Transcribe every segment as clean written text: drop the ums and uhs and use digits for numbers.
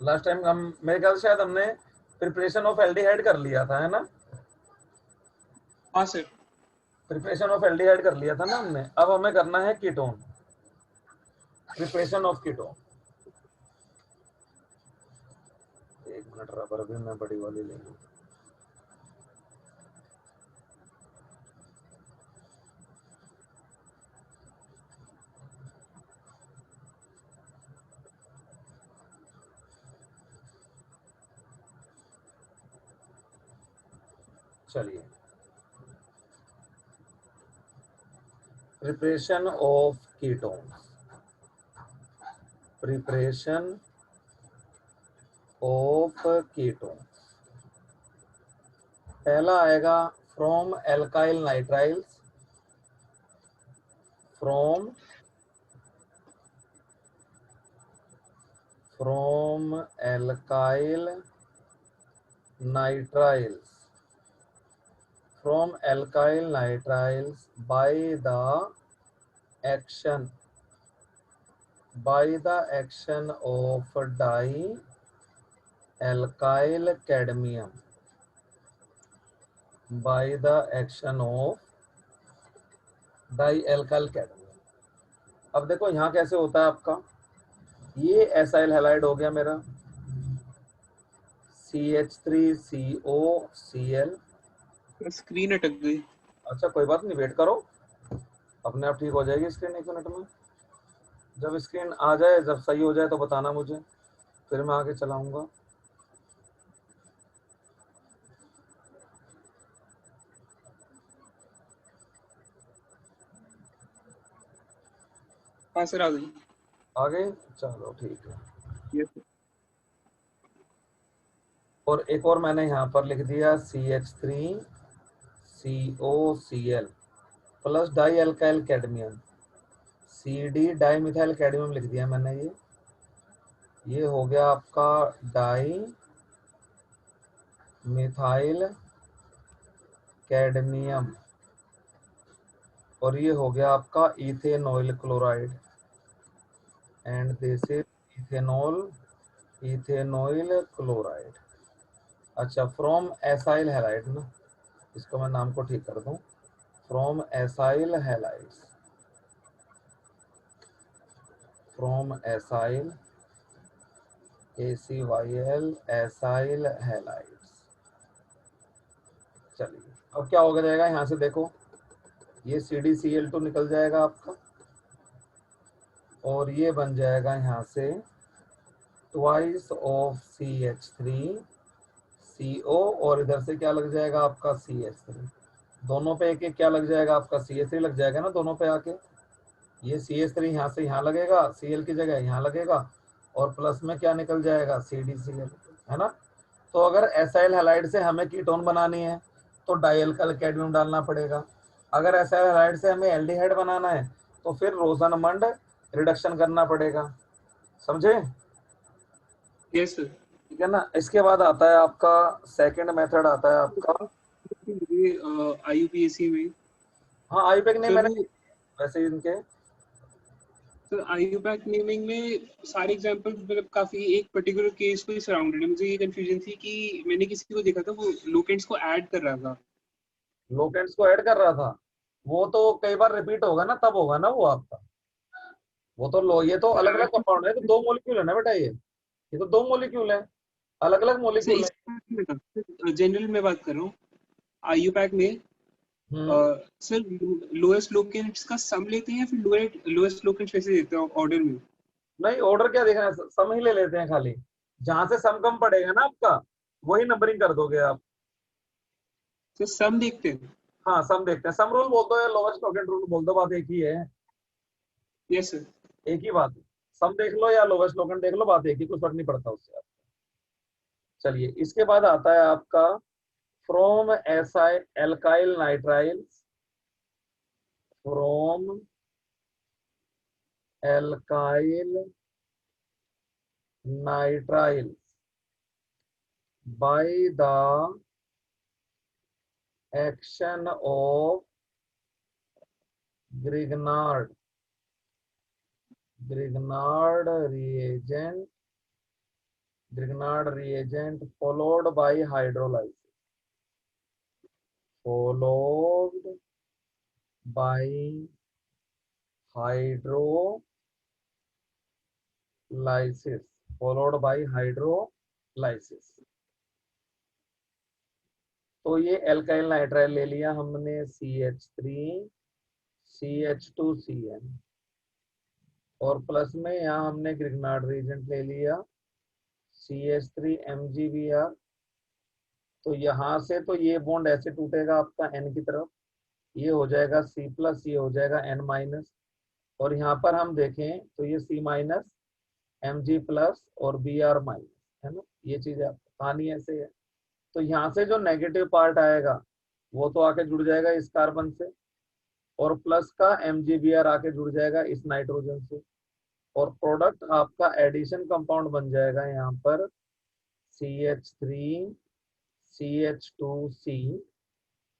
Last time हम मेरे ख्याल से शायद हमने प्रिपरेशन ऑफ एल्डिहाइड कर लिया था, है ना? हाँ सर। प्रिपरेशन ऑफ एल्डिहाइड कर लिया था ना हमने। अब हमें करना है कीटोन, प्रिपरेशन ऑफ कीटोन। एक मिनट, रबर भी मैं बड़ी वाली लेंगे। चलिए, preparation of ketone, preparation of ketone. पहला आएगा from alkyl nitriles, from alkyl nitriles, from alkyl nitriles by the action of dialkyl cadmium, by the action of dialkyl cadmium। अब देखो यहाँ कैसे होता है आपका, ये एसाइल हैलाइड हो गया मेरा CH3COCl। स्क्रीन अटक गई। अच्छा कोई बात नहीं, वेट करो, अपने आप ठीक हो जाएगी स्क्रीन, 1 मिनट में। जब स्क्रीन आ जाए, जब सही हो जाए तो बताना मुझे, फिर मैं आगे चलाऊंगा। हाँ सर, आ गई। आ गई, चलो ठीक है। Yes sir. और एक और मैंने यहाँ पर लिख दिया CH3COCl plus dialkyl cadmium, CD dimethyl cadmium लिख दिया मैंने। ये हो गया आपका डाई मिथाइल कैडमियम, और ये हो गया आपका ethanoyl chloride, and this is ethanoyl chloride. अच्छा, फ्रॉम एसाइल हैलाइड ना, इसको मैं नाम को ठीक कर दूं, from acyl halides, from acyl ACYL acyl halides. चलिए, अब क्या हो जाएगा यहाँ से देखो, ये CdCl2 निकल जाएगा आपका, और ये बन जाएगा यहाँ से ट्वाइस ऑफ CH3CO, और इधर से क्या लग जाएगा आपका CH3, दोनों पे एक एक क्या लग जाएगा आपका CH3 लग जाएगा ना दोनों पे आके। ये CH3 यहाँ से यहाँ लगेगा, Cl की जगह यहाँ लगेगा, और प्लस में क्या निकल जाएगा CdCl, है ना? तो अगर एसाइल हैलाइड से हमें कीटोन बनानी है तो डाइअल्काइल कैडमियम डालना पड़ेगा। अगर एसाइल हैलाइड से हमें एल्डिहाइड बनाना है तो फिर रोजनमंड रिडक्शन करना पड़ेगा। समझे? Yes sir. ठीक है ना? इसके बाद आता है आपका सेकंड मेथड, आता है आपका, ये IUPAC में हाँ आईपैक नहीं सर, मैंने वो वैसे इनके, सर IUPAC नेमिंग में सारे एग्जांपल मतलब काफी एक पर्टिकुलर केस को ही सराउंडेड है। मुझे ये कंफ्यूजन थी कि मैंने किसी को देखा था वो लोकेंट्स को ऐड कर रहा था। लोकेंट्स को ऐड कर रहा था, वो तो कई बार रिपीट होगा ना, तब होगा ना वो आपका, वो तो लो, ये तो सर अलग अलग ऐड कंपाउंड है, तो 2 मॉलिक्यूल है ना बेटा, ये तो 2 मॉलिक्यूल है, अलग अलग सर मॉलिक्यूल है। इस जनरल में बात कर रहा हूँ। IUPAC में हम्म। सर लोएस्ट लोकेंट्स का सम लेते हैं या फिर लोएस्ट लोकेंट्स वैसे देते हैं ऑर्डर में? नहीं, ऑर्डर क्या देखना है, सम ही ले लेते हैं खाली, जहां से सम कम पड़ेगा ना आपका वही नंबरिंग कर दोगे आप। सर सम देखते हैं। हाँ, सम देखते हैं, सम रूल बोल दो या लोवेस्ट टोकेन रूल बोल दो, बात एक ही है, यस सर। एक ही बात है। सम देख लो या लोवेस्ट टोकेन देख लो, बात एक ही, कुछ फर्क नहीं पड़ता उससे। चलिए, इसके बाद आता है आपका फ्रॉम एसाइ alkyl nitriles, from alkyl nitriles by the action of Grignard reagent Grignard reagent followed by hydrolysis, followed by hydrolysis, followed by hydrolysis। तो ये एल्काइल नाइट्राइल ले लिया हमने CH3CH2CN, और प्लस में यहाँ हमने ग्रिग्नार्ड रीजेंट ले लिया CH3MgBr। तो यहाँ से तो ये बॉन्ड ऐसे टूटेगा आपका N की तरफ, ये हो जाएगा C+, ये हो जाएगा N-, और यहाँ पर हम देखें तो ये C-, Mg+ और Br-, है ना। ये चीज है, कहानी ऐसे है। तो यहाँ से जो नेगेटिव पार्ट आएगा वो तो आके जुड़ जाएगा इस कार्बन से, और प्लस का MgBr आके जुड़ जाएगा इस नाइट्रोजन से, और प्रोडक्ट आपका एडिशन कंपाउंड बन जाएगा यहाँ पर CH3CH2C,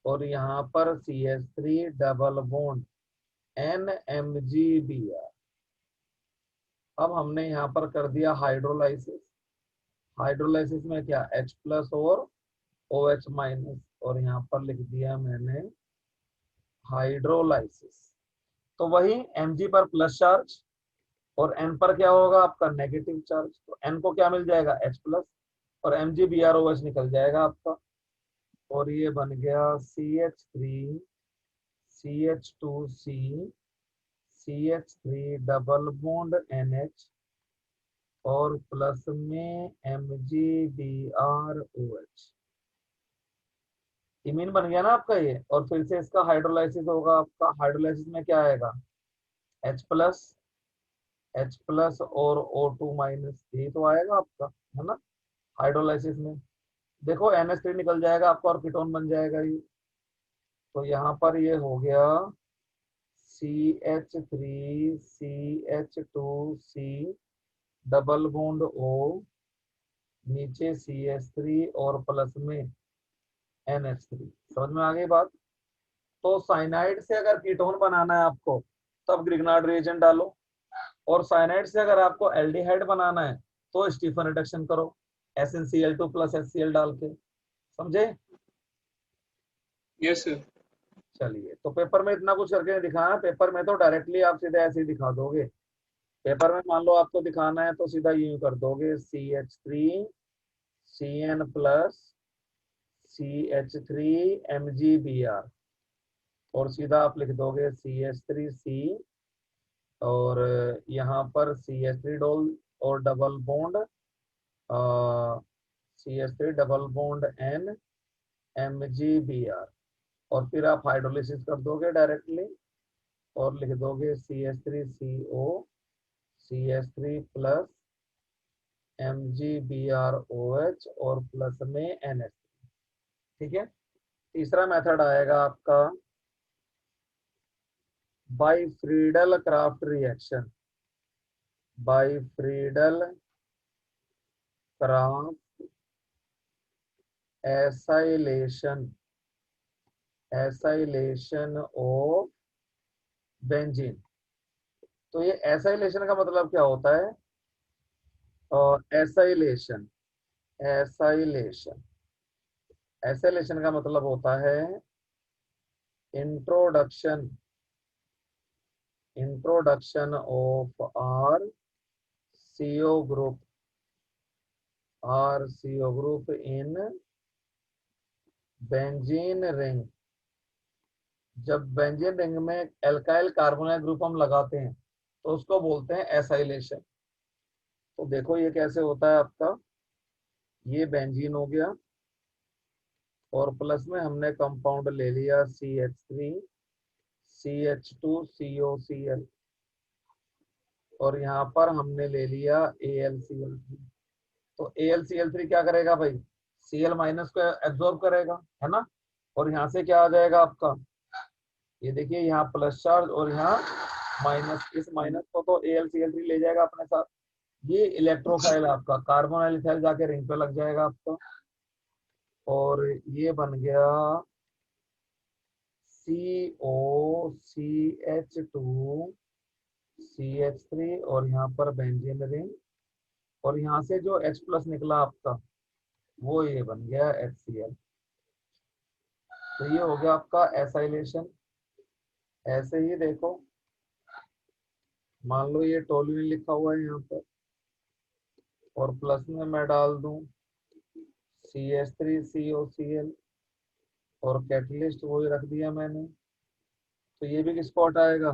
और यहाँ पर CH3 डबल बॉन्ड NMgBr। अब हमने यहाँ पर कर दिया हाइड्रोलाइसिस। हाइड्रोलाइसिस में क्या H+ और OH-, और यहाँ पर लिख दिया मैंने हाइड्रोलाइसिस। तो वही Mg पर प्लस चार्ज और N पर क्या होगा आपका नेगेटिव चार्ज। तो N को क्या मिल जाएगा H+, और MgBrOH निकल जाएगा आपका, और ये बन गया CH3CH2C CH3 double bond NH और प्लस में MgBrOH। इमीन बन गया ना आपका ये, और फिर से इसका हाइड्रोलाइसिस होगा। आपका हाइड्रोलाइसिस में क्या आएगा H+, H+ और O2-, यही तो आएगा आपका, है ना। हाइड्रोलाइसिस में देखो NH3 निकल जाएगा आपका और कीटोन बन जाएगा ये। तो यहाँ पर ये हो गया CH3CH2C डबल बॉन्ड O, नीचे CH3 और प्लस में NH3। समझ में आ गई बात। तो साइनाइड से अगर कीटोन बनाना है आपको तब ग्रिग्नार्ड रिएजेंट डालो, और साइनाइड से अगर आपको एल्डिहाइड बनाना है तो स्टीफन रिडक्शन करो SnCl2 + HCl डाल के। समझे। Yes sir. चलिए, तो पेपर में इतना कुछ करके दिखाना। पेपर में तो डायरेक्टली आप सीधे ऐसे ही दिखा दोगे। पेपर में मान लो आपको दिखाना है तो सीधा यूं कर दोगे CH3CN + CH3MgBr, और सीधा आप लिख दोगे CH3C, और यहाँ पर CH3 डोल और double bond CH3 double bond N MgBr, और फिर आप हाइड्रोलिसिस कर दोगे डायरेक्टली और लिख दोगे CH3CO CH3 + MgBrOH और प्लस में NH। ठीक है। तीसरा मेथड आएगा आपका by Friedel Craft reaction. By Friedel Craft acylation of benzene. तो ये एसाइलेशन का मतलब क्या होता है। एसाइलेशन एसाइलेशन एसाइलेशन का मतलब होता है introduction of RCO group in benzene ring. जब बेंजीन रिंग में एल्काइल कार्बोनाइल ग्रुप हम लगाते हैं तो उसको बोलते हैं एसाइलेशन। तो देखो ये कैसे होता है आपका, ये बेंजीन हो गया और प्लस में हमने कंपाउंड ले लिया CH3CH2COCl, और यहाँ पर हमने ले लिया AlCl3। तो AlCl3 क्या करेगा भाई, Cl- को एब्जॉर्ब करेगा, है ना। और यहाँ से क्या आ जाएगा आपका, ये देखिए यहाँ प्लस चार्ज और यहाँ माइनस, इस माइनस को तो AlCl3 ले जाएगा अपने साथ। ये इलेक्ट्रोफाइल आपका कार्बोनाइल इथाइल जाके रिंग पे लग जाएगा आपका, और ये बन गया COCH2CH3 और यहाँ पर बेंजीन रिंग और यहाँ से जो H प्लस निकला आपका वो ये बन गया HCl। तो ये हो गया आपका एसाइलेशन। ऐसे ही देखो, मान लो ये टोल्यूइन लिखा हुआ है यहाँ पर, और प्लस में मैं डाल दूं CH3COCl, और कैटलिस्ट वही रख दिया मैंने। तो ये भी किसको हटाएगा?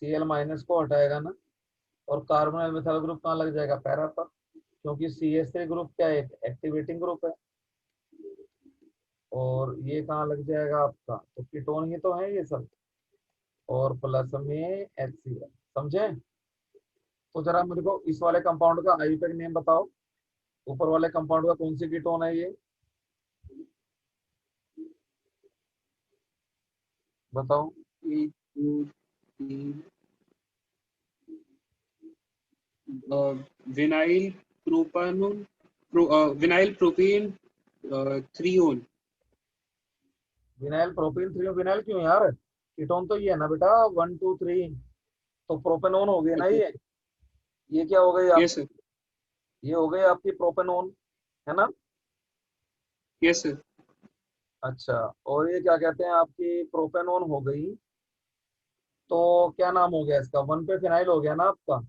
Cl माइनस को हटाएगा ना। और कार्बोनाइल मिथाइल ग्रुप कहाँ लग जाएगा? पैरा पर, क्योंकि CH3 ग्रुप क्या है? एक एक्टिवेटिंग ग्रुप है। और ये कहाँ लग जाएगा आपका? तो कीटोन ही तो है ये सब, और प्लस में HCl। समझे? तो जरा मेरे को इस वाले कंपाउंड का आईयूपैक नेम बताओ। ऊपर वाले कंपाउंड का कौन सी कीटोन है ये? बताओ। 1 2 3 vinyl propanone vinyl propane 3 own. Vinyl propene 3। Vinyl क्यों यार? कीटोन तो ये है ना बेटा, 1 2 3। तो प्रोपेनोन हो गए ना ओके, ये क्या हो गई आप? यस सर, ये हो गई आपकी प्रोपेनोन, है ना? Yes sir. अच्छा, और ये क्या कहते हैं? आपकी प्रोपेनोन हो गई। तो क्या नाम हो गया इसका? 1 पे फिनाइल हो गया ना आपका।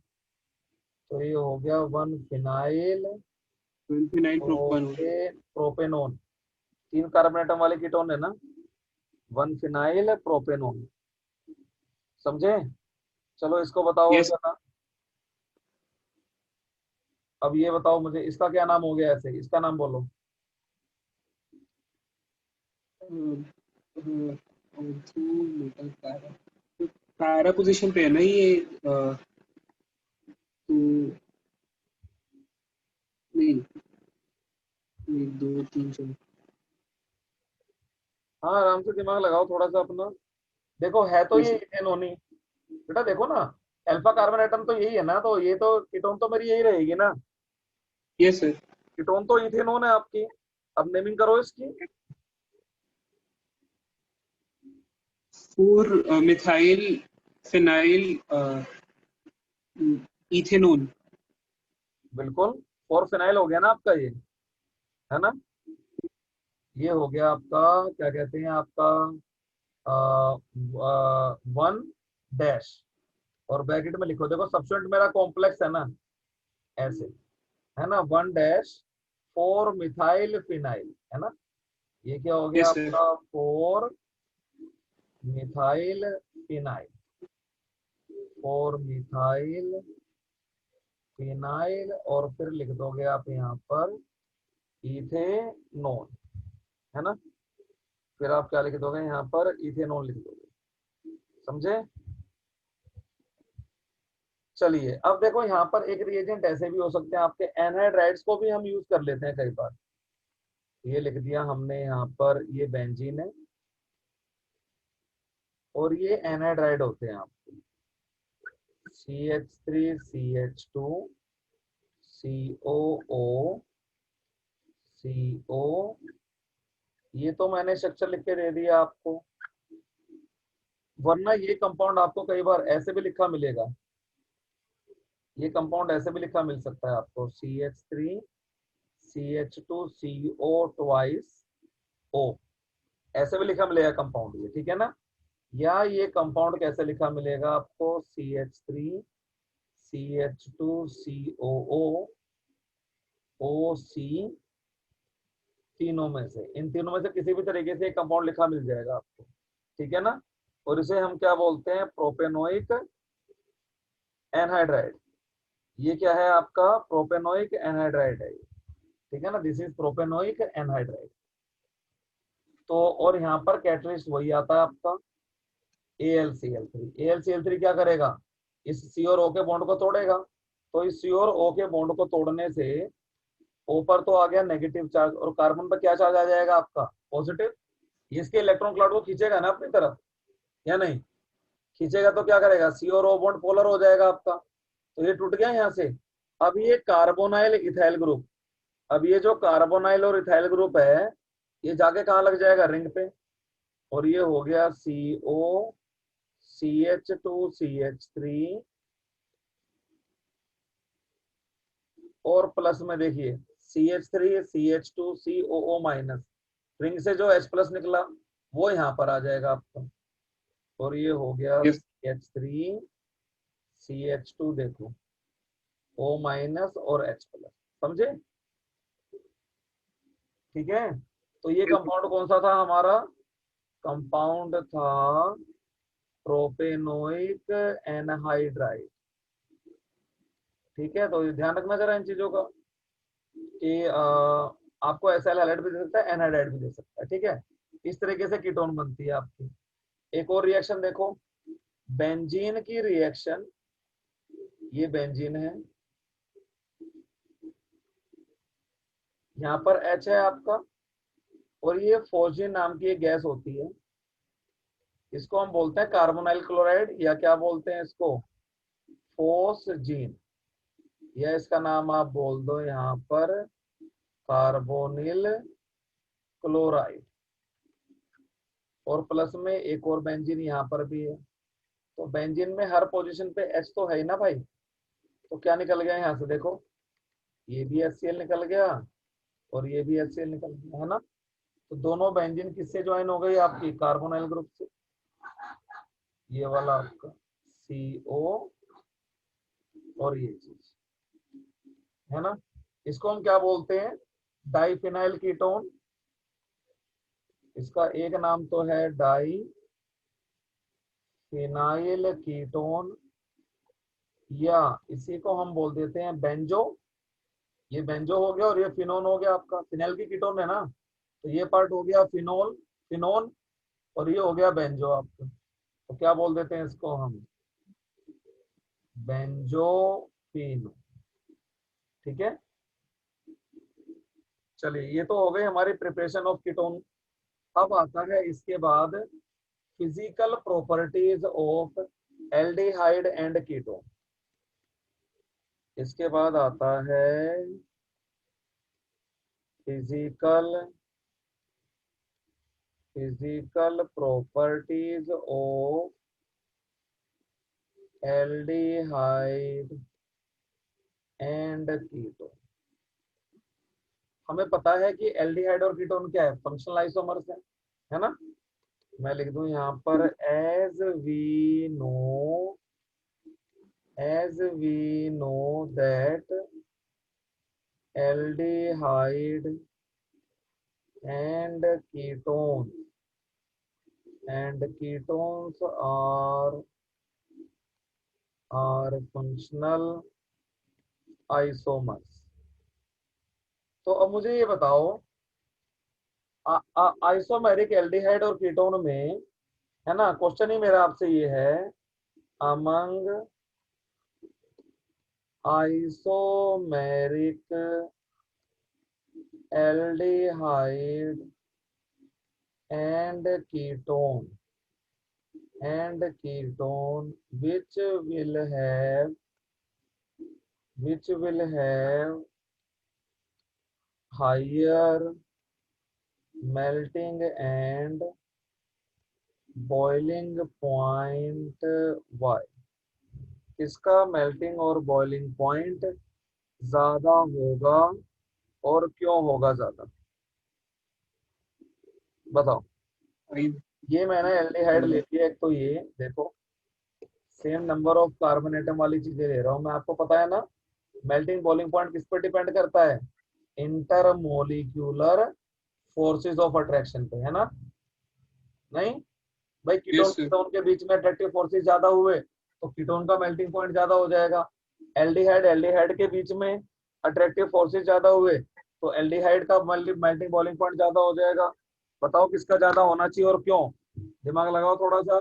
तो ये हो गया 1 phenyl 29 propanone. Propanone. 3 carbon atom वाले कीटोन है ना, 1 फिनाइल प्रोपेनोन। समझे? चलो इसको बताओ अब यस। जरा। अब ये बताओ मुझे, इसका क्या नाम हो गया? ऐसे इसका नाम बोलो। पैरा पोजीशन पे है ना ये? तो नहीं, 1 2 3 4। हाँ, आराम से दिमाग लगाओ थोड़ा सा अपना। देखो है तो यस ये सर, इथेनोन ही। बेटा देखो ना, अल्फा कार्बन एटम तो यही है ना, तो ये तो कीटोन तो मेरी यही रहेगी ना। Yes sir. कीटोन तो इथेनोन है आपकी। अब नेमिंग करो इसकी। 4 मिथाइल फिनाइल इथेनोन। बिल्कुल, 4 फिनाइल हो गया ना आपका ये, है ना? ये हो गया आपका, क्या कहते हैं आपका, 1 और ब्रैकेट में लिखो। देखो सब्स्टिट्यूएंट मेरा कॉम्प्लेक्स है ना, ऐसे, है ना? 1-4 मिथाइल फिनाइल, है ना? ये क्या हो गया यस सर। आपका? 4 मिथाइल फिनाइल। 4 मिथाइल फिनाइल, और फिर लिख दोगे आप यहाँ पर इथेनॉल, है ना? फिर आप क्या लिख दोगे यहाँ पर? इथेनॉल लिख दोगे। समझे? चलिए अब देखो, यहाँ पर एक रिएजेंट ऐसे भी हो सकते हैं आपके, एनहाइड्राइड्स को भी हम यूज कर लेते हैं कई बार। ये लिख दिया हमने यहाँ पर, ये बेंजीन है, और ये एनहाइड्राइड होते हैं आपके, CH3CH2 COO CO। ये तो मैंने स्ट्रक्चर लिख के दे दिया आपको। वरना ये कंपाउंड आपको कई बार ऐसे भी लिखा मिलेगा। ये कंपाउंड ऐसे भी लिखा मिल सकता है आपको, CH3CH2CO ट्वाइस O। ऐसे भी लिखा मिलेगा कंपाउंड ये, ठीक है ना? या ये कंपाउंड कैसे लिखा मिलेगा आपको? CH3CH2COO OC। तीनों में से, इन तीनों में से किसी भी तरीके से एक कंपाउंड लिखा मिल जाएगा आपको, ठीक है ना? और इसे हम क्या बोलते हैं? Propanoic anhydride. ये क्या है आपका? प्रोपेनोइक एनहाइड्राइड है ये, ठीक है ना? This is propanoic anhydride. तो और यहाँ पर कैटलिस्ट वही आता है आपका, AlCl3। AlCl3 क्या करेगा? इस C और O के बॉन्ड को तोड़ेगा। तो इस C और O के बॉन्ड को तोड़ने से O पर तो आ गया नेगेटिव चार्ज, और कार्बन पर क्या चार्ज आ जाएगा आपका? पॉजिटिव। इसके इलेक्ट्रॉन क्लाउड को खींचेगा ना अपनी तरफ, या नहीं? खींचेगा तो क्या करेगा? C और O बॉन्ड पोलर हो जाएगा आपका। तो ये टूट गया यहाँ से। अब ये कार्बोनाइल इथाइल ग्रुप, अब ये जो कार्बोनाइल और इथाइल ग्रुप है, ये जाके कहाँ लग जाएगा? रिंग पे। और ये हो गया CO CH2CH3 और प्लस में देखिए CH3 CH2 COO minus, ring से जो H प्लस निकला वो यहाँ पर आ जाएगा आपका, और ये हो गया yes, CH3 CH2, देखो O माइनस और H प्लस, समझे? ठीक है, तो ये yes, कंपाउंड कौन सा था हमारा? कंपाउंड था प्रोपेनोइक एनहाइड्राइड। ठीक है, तो ध्यान रखना जरा इन चीजों का कि आपको एसएल हाइलाइट भी दे सकता है, एनहाइड्राइड भी दे सकता है। ठीक है, इस तरीके से कीटोन बनती है आपकी। एक और रिएक्शन देखो, बेंजीन की रिएक्शन, ये बेंजीन है, यहाँ पर H है आपका, और ये फोस्जीन नाम की एक गैस होती है, इसको हम बोलते हैं कार्बोनाइल क्लोराइड, या क्या बोलते हैं इसको? फोस्जीन, या इसका नाम आप बोल दो यहाँ पर कार्बोनिल क्लोराइड। और प्लस में एक और बेंजीन यहाँ पर भी है, तो बेंजीन में हर पोजीशन पे H तो है ही ना भाई, तो क्या निकल गया यहाँ से? देखो ये भी HCl निकल गया और ये भी HCl निकल गया, है ना? तो दोनों बेंजीन किससे ज्वाइन हो गई आपकी? कार्बोनाइल ग्रुप से। ये वाला आपका CO और ये चीज, है ना? इसको हम क्या बोलते हैं? Diphenyl ketone. इसका एक नाम तो है डाई फिनाइल कीटोन, या इसी को हम बोल देते हैं बेंजो। ये बेंजो हो गया और ये फिनोन हो गया आपका, फिनाइल की कीटोन है ना, तो ये पार्ट हो गया फिनोल, फिनोन, और ये हो गया बेंजो आपका। तो क्या बोल देते हैं इसको हम? बेंजोफिनो। ठीक है, चलिए ये तो हो गई हमारी प्रिपरेशन ऑफ कीटोन। अब आता है इसके बाद physical properties of aldehyde and ketone. इसके बाद आता है physical properties of aldehyde and ketone. हमें पता है कि एल्डिहाइड और कीटोन क्या है? फंक्शनल आइसोमर्स है ना? मैं लिख दूं यहाँ पर as we know that aldehyde and ketones are functional isomers। तो अब मुझे ये बताओ, आइसोमेरिक एल्डिहाइड और कीटोन में, है ना, क्वेश्चन ही मेरा आपसे ये है, among isomeric aldehyde and ketone which will have higher melting and boiling point y। इसका मेल्टिंग और बॉइलिंग पॉइंट ज्यादा होगा, और क्यों होगा ज्यादा? बताओ। ये मैंने एल्डिहाइड ले लिया, एक तो ये देखो same number of carbon atom वाली चीजें ले रहा हूं मैं, आपको पता है ना मेल्टिंग बॉइलिंग पॉइंट किस पर डिपेंड करता है? इंटरमोलिक्यूलर फोर्सेस ऑफ अट्रैक्शन पे, है ना? नहीं भाई, कीटोन yes, sir. कीटोन के बीच में अट्रैक्टिव फोर्सेस ज्यादा हुए तो कीटोन का मेल्टिंग पॉइंट ज्यादा हो जाएगा। एल्डिहाइड एल्डिहाइड के बीच में अट्रैक्टिव फोर्सेस ज्यादा हुए तो एल्डिहाइड का मेल्टिंग बॉइलिंग पॉइंट ज्यादा हो जाएगा। बताओ किसका ज्यादा होना चाहिए और क्यों? दिमाग लगाओ थोड़ा सा।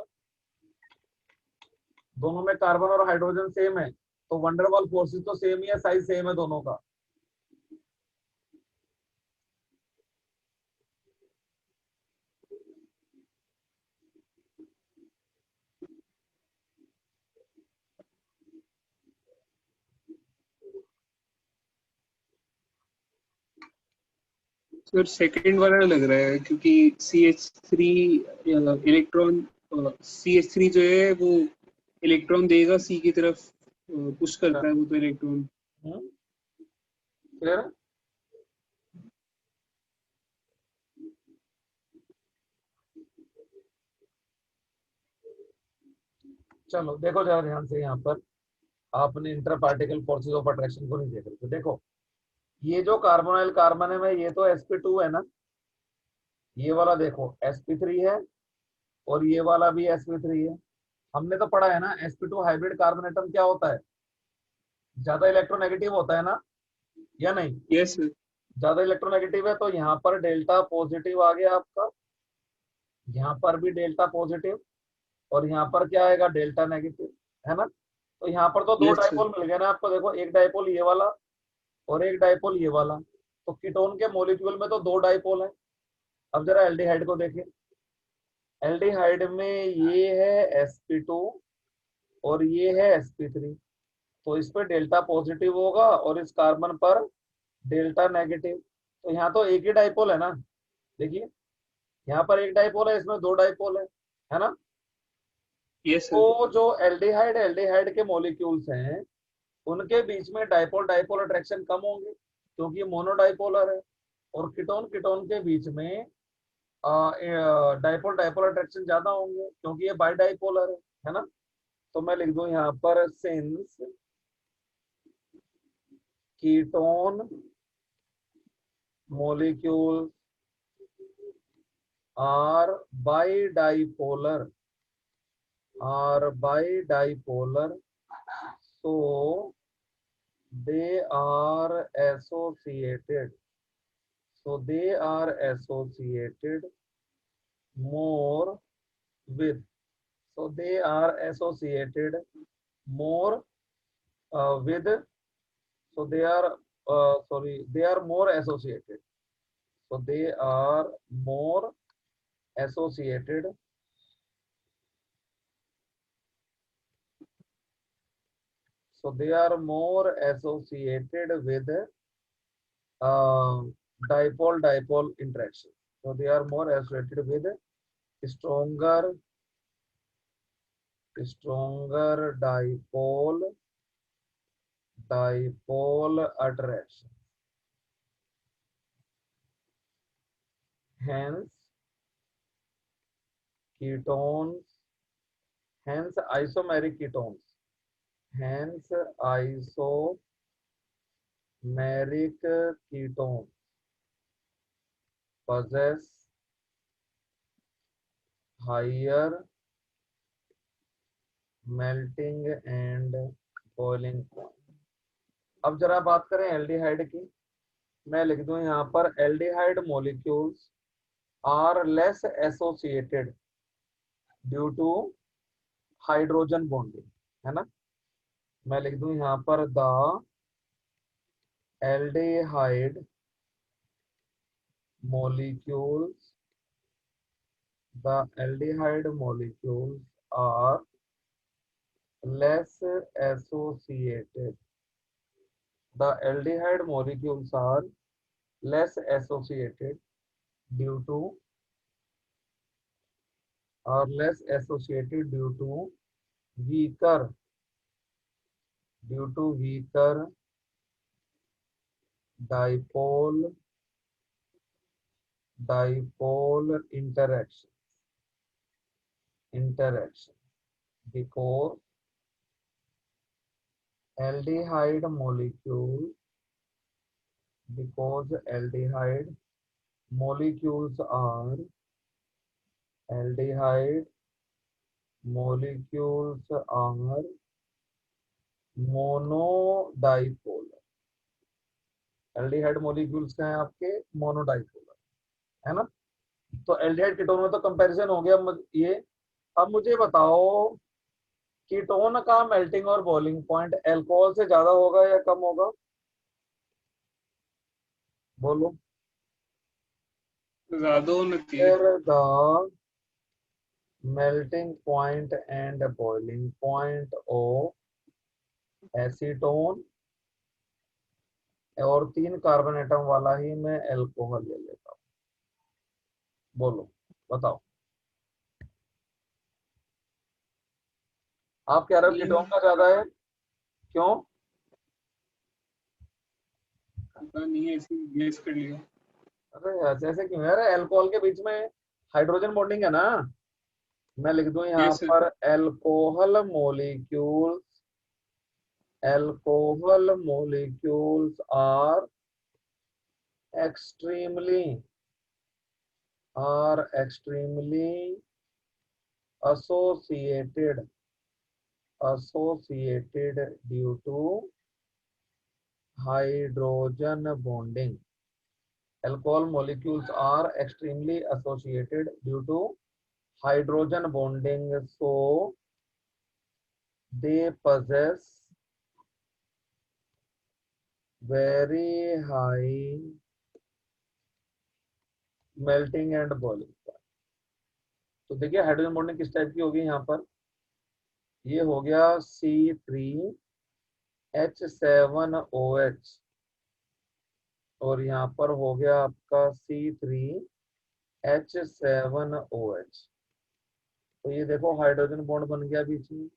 दोनों में कार्बन और हाइड्रोजन सेम है, तो वंडरवॉल फोर्सेस तो सेम ही है, साइज सेम है दोनों का। सर सेकंड वाला लग रहा है क्योंकि CH3 इलेक्ट्रॉन, CH3 जो है वो इलेक्ट्रॉन देगा C की तरफ, पुश करता है वो तो इलेक्ट्रॉन। फिर चलो देखो जरा ध्यान से, यहाँ पर आपने inter particle forces of attraction को नहीं देख रहे थे। देखो ये जो कार्बोनाइल कार्बन है, ये तो sp2 है ना, ये वाला देखो sp3 है, और ये वाला भी sp3 है। हमने तो पढ़ा है ना sp2 हाइब्रिड कार्बन एटम क्या होता है, ज्यादा इलेक्ट्रोनेगेटिव होता है ना, या नहीं? Yes sir. ज्यादा इलेक्ट्रोनेगेटिव है तो यहाँ पर डेल्टा पॉजिटिव आ गया आपका, यहाँ पर भी डेल्टा पॉजिटिव, और यहाँ पर क्या आएगा, डेल्टा नेगेटिव, है ना। तो यहाँ पर तो दो यस सर। डाइपोल मिल गए ना आपको, देखो एक डाइपोल ये वाला और एक डाइपोल ये वाला। तो कीटोन के मॉलिक्यूल में तो दो डाइपोल है। अब जरा एल्डिहाइड को देखें, एल्डिहाइड में ये है sp2 और ये है sp3, तो इस पर डेल्टा पॉजिटिव होगा और इस कार्बन पर डेल्टा नेगेटिव। तो यहाँ तो एक ही डाइपोल है ना, देखिए यहाँ पर एक डाइपोल है, इसमें दो डाइपोल है ना। Yes sir. तो जो एल्डिहाइड एल्डिहाइड के मॉलिक्यूल्स हैं उनके बीच में डाइपोल डाइपोल अट्रैक्शन कम होंगे क्योंकि ये मोनोडाइपोलर है, और कीटोन कीटोन के बीच में डाइपोल डाइपोल अट्रैक्शन ज्यादा होंगे क्योंकि ये बाई डाइपोलर है ना। तो मैं लिख दूं यहाँ पर since ketone molecules are bidipolar, so they are associated, more with, they are associated more with, they are they are more associated, they are more associated they are more associated with uh, dipole dipole interaction, so they are more associated with stronger dipole attraction, hence ketones, hence isomeric ketones, hence isomeric ketones possess higher melting and boiling point। अब जरा बात करें aldehyde की, मैं लिख दूं यहाँ पर aldehyde molecules are less associated due to hydrogen bonding, है ना। मैं लिख दूं यहाँ पर the aldehyde molecules are less associated, the aldehyde molecules are less associated due to weaker dipole interaction because aldehyde molecules are monodipolar, aldehyde molecules क्या है आपके, मोनोडाइपोलर, है ना। तो एल्डिहाइड कीटोन में तो कंपैरिजन हो गया ये। अब मुझे बताओ कीटोन का मेल्टिंग और बॉइलिंग पॉइंट अल्कोहल से ज्यादा होगा या कम होगा, बोलो। ज्यादा होना चाहिए। The melting point and boiling point of acetone, और 3 कार्बन एटम वाला ही मैं अल्कोहल ले लेता हूँ, बोलो बताओ। आप कह रहे हो कीटोन का ज्यादा है, क्यों? पता नहीं है, ऐसे गेस कर लिया। अरे यार जैसे क्यों यार, अल्कोहल के बीच में हाइड्रोजन बॉन्डिंग है ना। मैं लिख दूं यहाँ यस सर। पर alcohol molecules, alcohol molecules are extremely, are extremely associated, associated due to hydrogen bonding. Alcohol molecules are extremely associated due to hydrogen bonding, so they possess very high melting and boiling point. तो देखिए hydrogen bonding किस type की होगी यहाँ पर, ये हो गया C3H7OH और यहाँ पर हो गया आपका C3H7OH। तो ये देखो हाइड्रोजन बॉन्ड बन गया बीच में।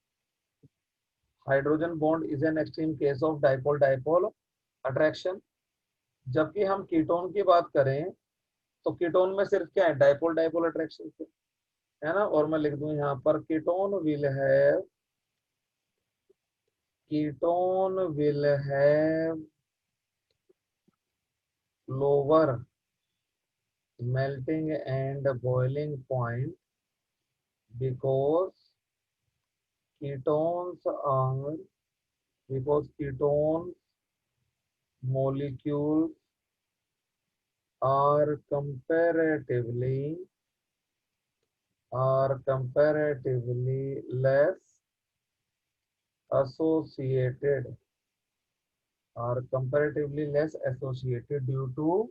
Hydrogen bond is an extreme case of dipole dipole attraction. जबकि हम कीटोन की बात करें तो कीटोन में सिर्फ क्या है, डाइपोल डाइपोल अट्रैक्शन है ना। और मैं लिख दूं यहाँ पर ketone will have lower melting and boiling point because ketones are, because ketone molecules are comparatively less associated, are comparatively less associated due to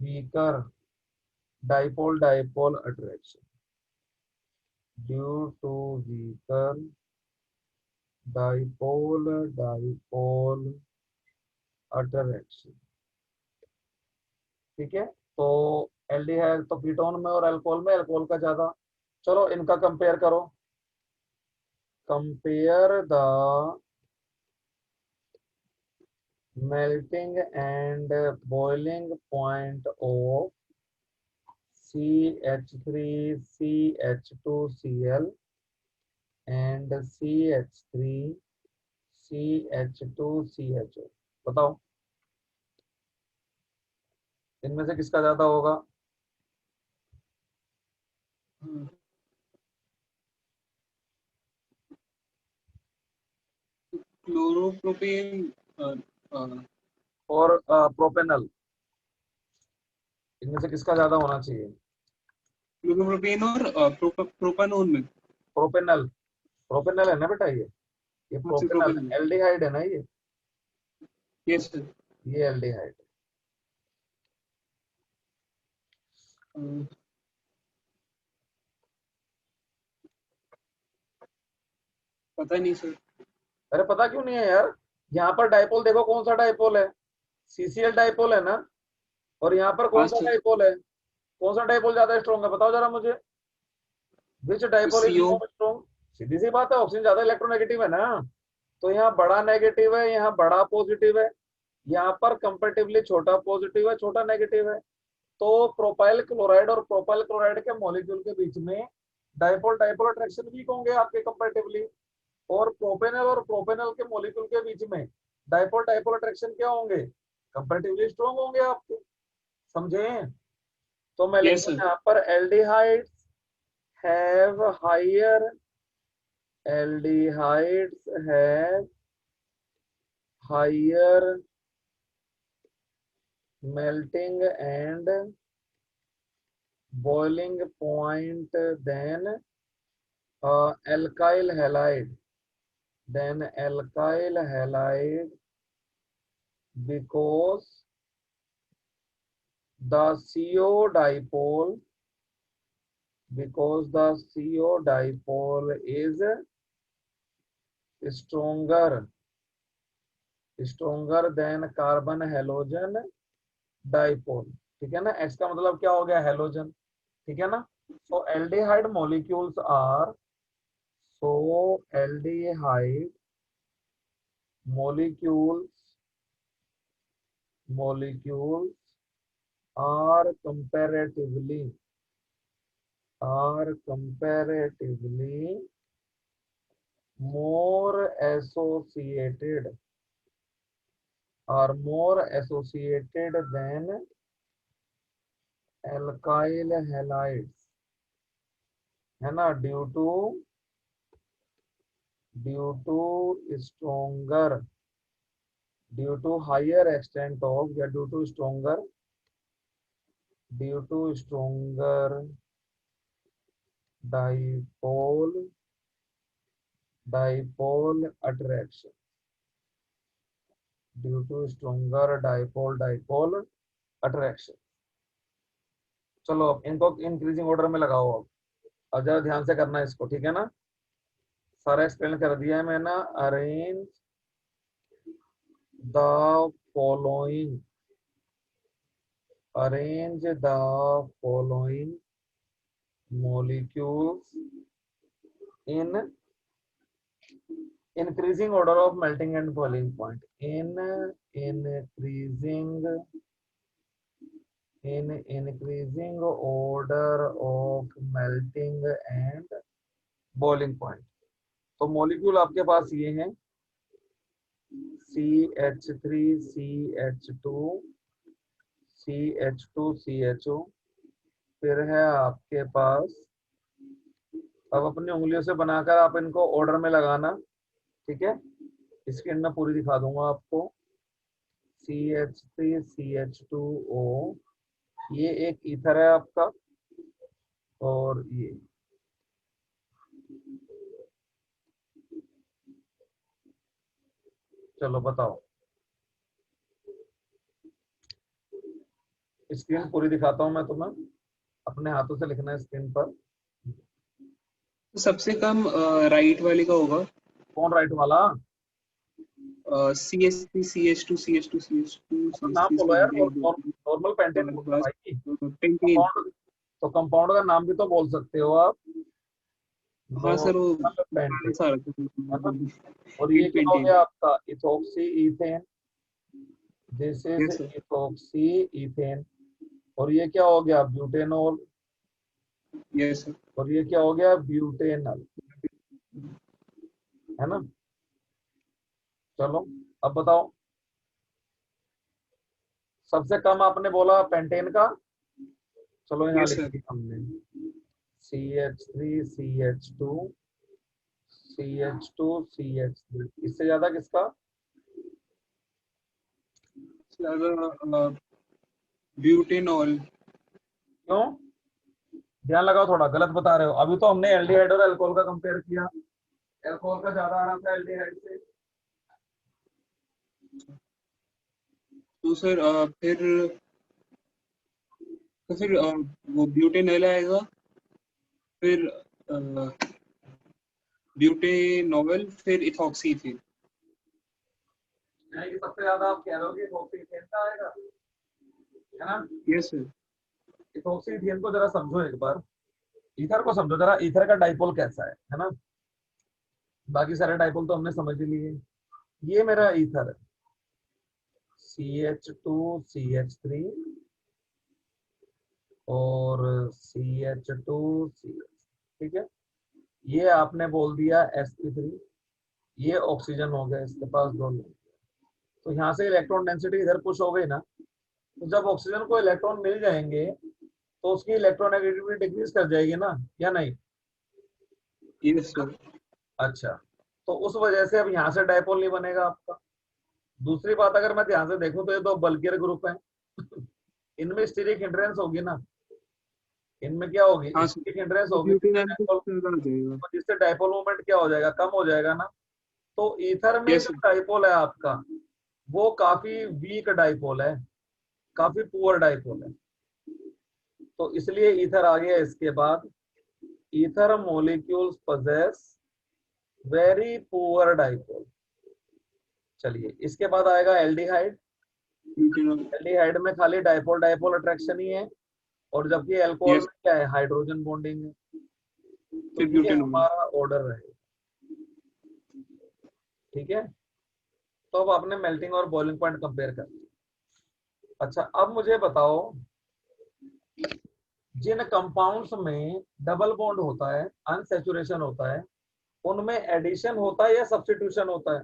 weaker dipole dipole attraction, due to weaker dipole dipole attraction। ठीक है, तो aldehyde तो ketone में और alcohol में alcohol का ज्यादा। चलो इनका कंपेयर करो, compare the melting and boiling point of CH3 CH2Cl and CH3 CH2CHO। बताओ इनमें से किसका ज्यादा होगा। क्लोरोप्रोपेन और प्रोपेनल, इनमें से किसका ज्यादा होना चाहिए। क्लोरोप्रोपेन और प्रोपानोन में। प्रोपेनल, प्रोपेनल है ना बेटा, ये हाँ सर, प्रोपेनल प्रोपेन। एल्डिहाइड है ना, यस सर। ये एल्डिहाइड। पता नहीं सर। अरे पता क्यों नहीं है यार, यहाँ पर डाइपोल देखो कौन सा डाइपोल है, सीसीएल डाइपोल है ना। और यहाँ पर हाँ कौन सा सर। डाइपोल है, कौन सा डाइपोल ज्यादा स्ट्रॉन्ग है बताओ जरा मुझे, विच तो dipole is CO. More strong. सीधी सी बात है, ऑक्सीजन ज्यादा इलेक्ट्रोनेगेटिव है ना, तो यहाँ बड़ा नेगेटिव है, यहाँ बड़ा पॉजिटिव है, यहाँ पर कंपेरेटिवली छोटा पॉजिटिव है छोटा नेगेटिव है। तो प्रोपाइल क्लोराइड और प्रोपाइल क्लोराइड के मॉलिक्यूल के बीच में डाइपोल डाइपोल अट्रैक्शन वीक होंगे आपके कंपेरेटिवली, और प्रोपेनल और प्रोपेनल के मॉलिक्यूल के बीच में डाइपोल डाइपोल अट्रैक्शन क्या होंगे, कंपैरेटिवली स्ट्रॉन्ग होंगे आपके। समझे। तो मैं लिख यस दूं सर। यहाँ पर aldehydes have higher, aldehydes have higher melting and boiling point than alkyl halide, than alkyl halide because the CO dipole, because the CO dipole is stronger, stronger than carbon halogen dipole। ठीक है ना, x का मतलब क्या हो गया, halogen. ठीक है ना। So aldehyde molecules are, so aldehyde molecules molecules are comparatively more associated than alkyl halides, है ना, due to higher extent of या due to stronger dipole attraction, चलो अब इनको इंक्रीजिंग ऑर्डर में लगाओ। अब जरा ध्यान से करना है इसको, ठीक है ना। सारा एक्सप्लेन कर दिया है मैंने। Arrange the following molecules in increasing order of melting and boiling point, in increasing order of melting and boiling point। तो मॉलिक्यूल आपके पास ये हैं CH3 CH2 CH2 CHO, फिर है आपके पास, अब अपनी उंगलियों से बनाकर आप इनको ऑर्डर में लगाना, ठीक है। स्क्रीन में पूरी दिखा दूंगा आपको। CH3 CH2O, ये एक ईथर है आपका, और ये चलो बताओ, स्क्रीन पूरी दिखाता हूं मैं तुम्हें, अपने हाथों से लिखना है स्क्रीन पर। सबसे कम राइट वाले का होगा। कौन राइट वाला? CH3 CH2 CH2 CH2 नाम बोलो यार, CH3 नॉर्मल पेंटेन बोलो बस भाई। पेंटेन। कंपाउंड, तो कंपाउंड का नाम भी तो बोल सकते हो आप। हाँ सर, वो नॉर्मल पेंटेन, सारा है ना। और ये क्या हो पेंटेन। गया आपका? Ethoxy ethane, this is yes sir. Ethoxy ethane. और ये क्या हो गया? ब्यूटेनॉल। Yes sir. और ये क्या हो गया? ब्यूटेनल, है ना। चलो अब बताओ, सबसे कम आपने बोला पेंटेन का, चलो यहाँ यस लिख सर। दिया हमने CH3 CH2 CH2 CH3। इससे ज्यादा किसका? ब्यूटेनॉल। क्यों? ध्यान लगाओ, थोड़ा गलत बता रहे हो। अभी तो हमने एल्डिहाइड और अल्कोहल का कंपेयर किया, अल्कोहल का ज्यादा आ रहा था एल्डिहाइड से। तो सर फिर वो ब्यूटेनॉल आएगा, फिर ब्यूटेनॉल, फिर इथॉक्सी फिर। यानी कि सबसे ज्यादा आप कह रहे हो कि इथोक्सीथेन का आएगा, है ना। Yes sir. इथोक्सीथेन को जरा समझो एक बार, ईथर को समझो जरा, ईथर का डाइपोल कैसा है ना। बाकी सारे डाइपोल तो हमने समझ ही लिए। ये मेरा ईथर है, CH2 CH3 और CH2 CH, ठीक है। ये आपने बोल दिया sp3, ये ऑक्सीजन हो गया, इसके पास दोनों। तो यहाँ से इलेक्ट्रॉन डेंसिटी इधर पुश हो गई ना, तो जब ऑक्सीजन को इलेक्ट्रॉन मिल जाएंगे तो उसकी इलेक्ट्रोनेगेटिविटी डिक्रीज कर जाएगी ना, या नहीं? Yes sir. अच्छा, तो उस वजह से अब यहाँ से डायपोल नहीं बनेगा आपका। दूसरी बात, अगर मैं ध्यान से देखूं तो ये दो बल्कियर ग्रुप हैं, इनमें स्टीरिक हिंड्रेंस होगी ना, इनमें क्या होगी? हाँ सर, स्टीरिक हिंड्रेंस तो होगी, ब्यूटेनॉल तो ज्यादा आ जाएगा। जिससे डायपोल मोमेंट क्या हो जाएगा? कम हो जाएगा ना। तो ईथर में यस जो सर। डायपोल है आपका, वो काफी वीक डायपोल है, काफी पुअर डायपोल है। तो इसलिए ईथर आ गया इसके बाद। Ether molecules possess very poor dipole. चलिए, इसके बाद आएगा एल्डिहाइड। ब्यूटेनॉल। एल्डिहाइड में खाली डाइपोल डाइपोल अट्रैक्शन ही है, और जबकि अल्कोहल यस, में क्या है? हाइड्रोजन बॉन्डिंग है। तो फिर ये ब्यूटेनॉल। हमारा ऑर्डर रहेगा, ठीक है। तो अब आपने मेल्टिंग और बॉइलिंग पॉइंट कंपेयर कर लिया। अच्छा, अब मुझे बताओ, जिन कंपाउंड्स में डबल बॉन्ड होता है, अनसैचुरेशन होता है, उनमें एडिशन होता है या सब्स्टिट्यूशन होता है?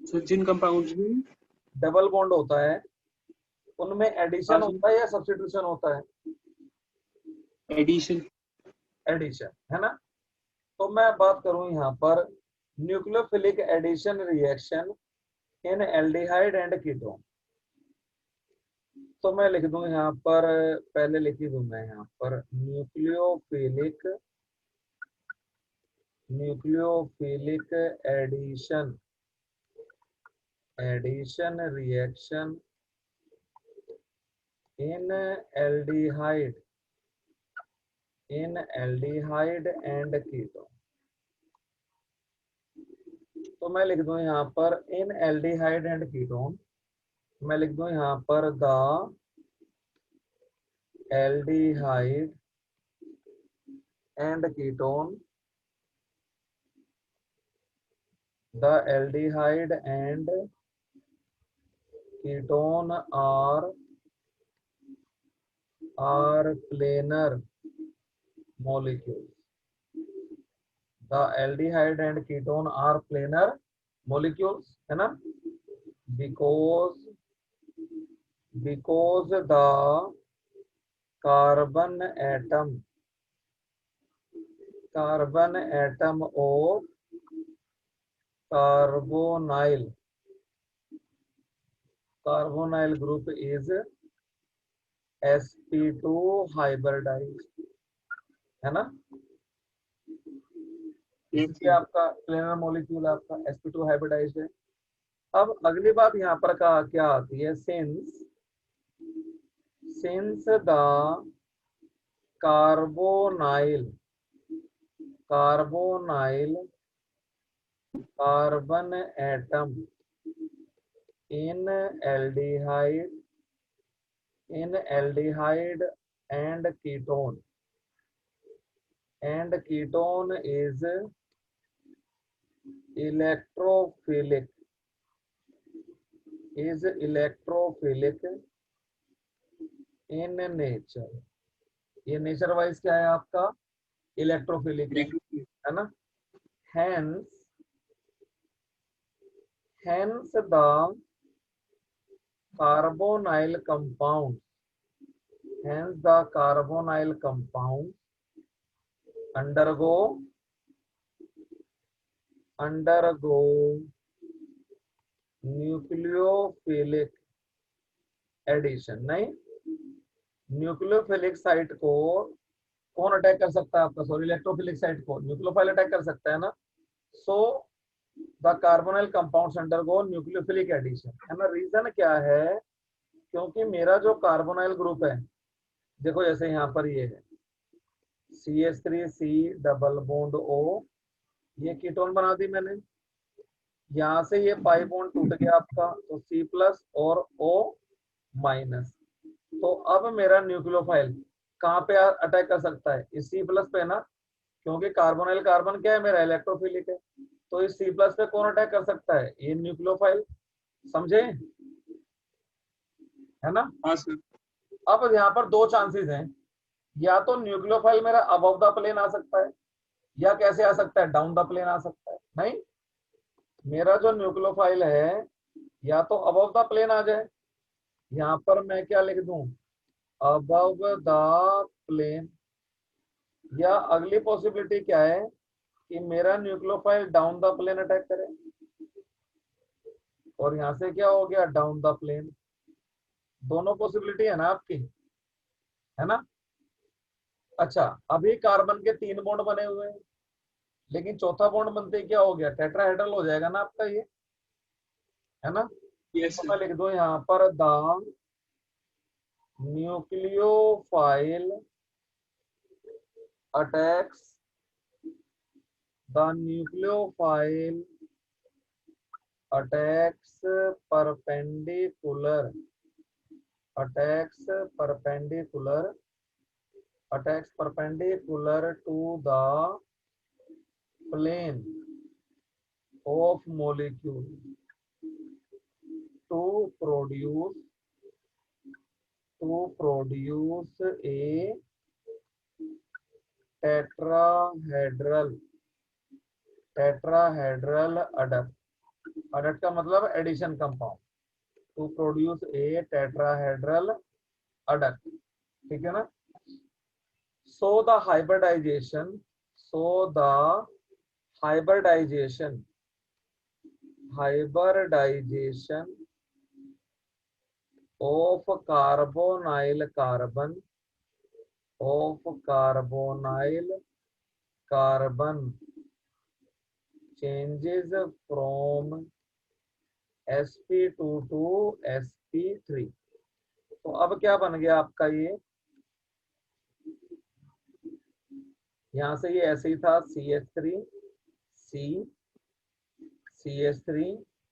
सर जिन कंपाउंड्स में डबल बॉन्ड होता है, उनमें एडिशन होता है या सब्स्टिट्यूशन होता है? एडिशन। एडिशन है ना। तो मैं बात करूं यहाँ पर nucleophilic addition reaction in aldehyde and ketone, तो मैं लिख दूं यहाँ पर, पहले लिख ही दूं मैं यहाँ पर nucleophilic addition reaction in aldehyde and ketone. तो मैं लिख दूं यहाँ पर इन एल्डिहाइड एंड कीटोन, मैं लिख दूं यहाँ पर the aldehyde and ketone, the aldehyde and ketone are planar molecules. The aldehyde and ketone are planar molecules, है ना, because the carbon atom of carbonyl group is sp2 hybridized, है ना, इसलिए आपका प्लेनर मॉलिक्यूल आपका sp2 हाइब्रिडाइज्ड है। अब अगली बात यहाँ पर क्या आती है, since the carbonyl carbon atom in aldehyde and ketone is electrophilic in nature. ये नेचर वाइज क्या है आपका, इलेक्ट्रोफिलिक है ना। Hence the carbonyl compounds undergo nucleophilic addition. नहीं, न्यूक्लियोफिलिक साइट को कौन अटैक कर सकता है आपका, सॉरी, इलेक्ट्रोफिलिक साइट को न्यूक्लियोफाइल अटैक कर सकता है ना। So the carbonyl compounds undergo nucleophilic addition, है ना। रीजन क्या है, क्योंकि मेरा जो कार्बोनाइल ग्रुप है, देखो जैसे यहाँ पर ये है CH3C डबल बॉन्ड O, ये कीटोन बना दी मैंने, यहाँ से ये पाई बॉन्ड टूट गया आपका, तो C+ और O-। तो अब मेरा न्यूक्लियोफाइल कहाँ पे अटैक कर सकता है, इस C+ पे ना, क्योंकि कार्बोनाइल कार्बन क्या है मेरा, इलेक्ट्रोफिलिक है। तो इस C+ पे कौन अटैक कर सकता है, ये न्यूक्लियोफाइल, समझे, है ना। हाँ सर। अब यहाँ पर दो चांसेस हैं, या तो न्यूक्लियोफाइल मेरा अबव द प्लेन आ सकता है, या कैसे आ सकता है, डाउन द प्लेन आ सकता है। नहीं, मेरा जो न्यूक्लियोफाइल है या तो अबव द प्लेन आ जाए, यहाँ पर मैं क्या लिख दूं, अबव द प्लेन, या अगली पॉसिबिलिटी क्या है कि मेरा nucleophile down the plane attack करे, और यहाँ से क्या हो गया, डाउन द प्लेन। दोनों पॉसिबिलिटी है ना आपकी, है ना। अच्छा, अभी कार्बन के 3 बॉन्ड बने हुए हैं, लेकिन चौथा बॉन्ड बनते ही क्या हो गया, टेट्राहेड्रल हो जाएगा ना आपका ये, है ना। यस तो सर। मैं लिख दूं यहाँ पर the nucleophile attacks perpendicular to the plane of molecule to produce to produce a tetrahedral adduct. Adduct का मतलब addition compound. To produce a tetrahedral adduct. ठीक है ना. So the hybridization of carbonyl carbon changes from sp2 to sp3. तो अब क्या बन गया आपका ये, यहां से ये ऐसे ही था CH3 CH3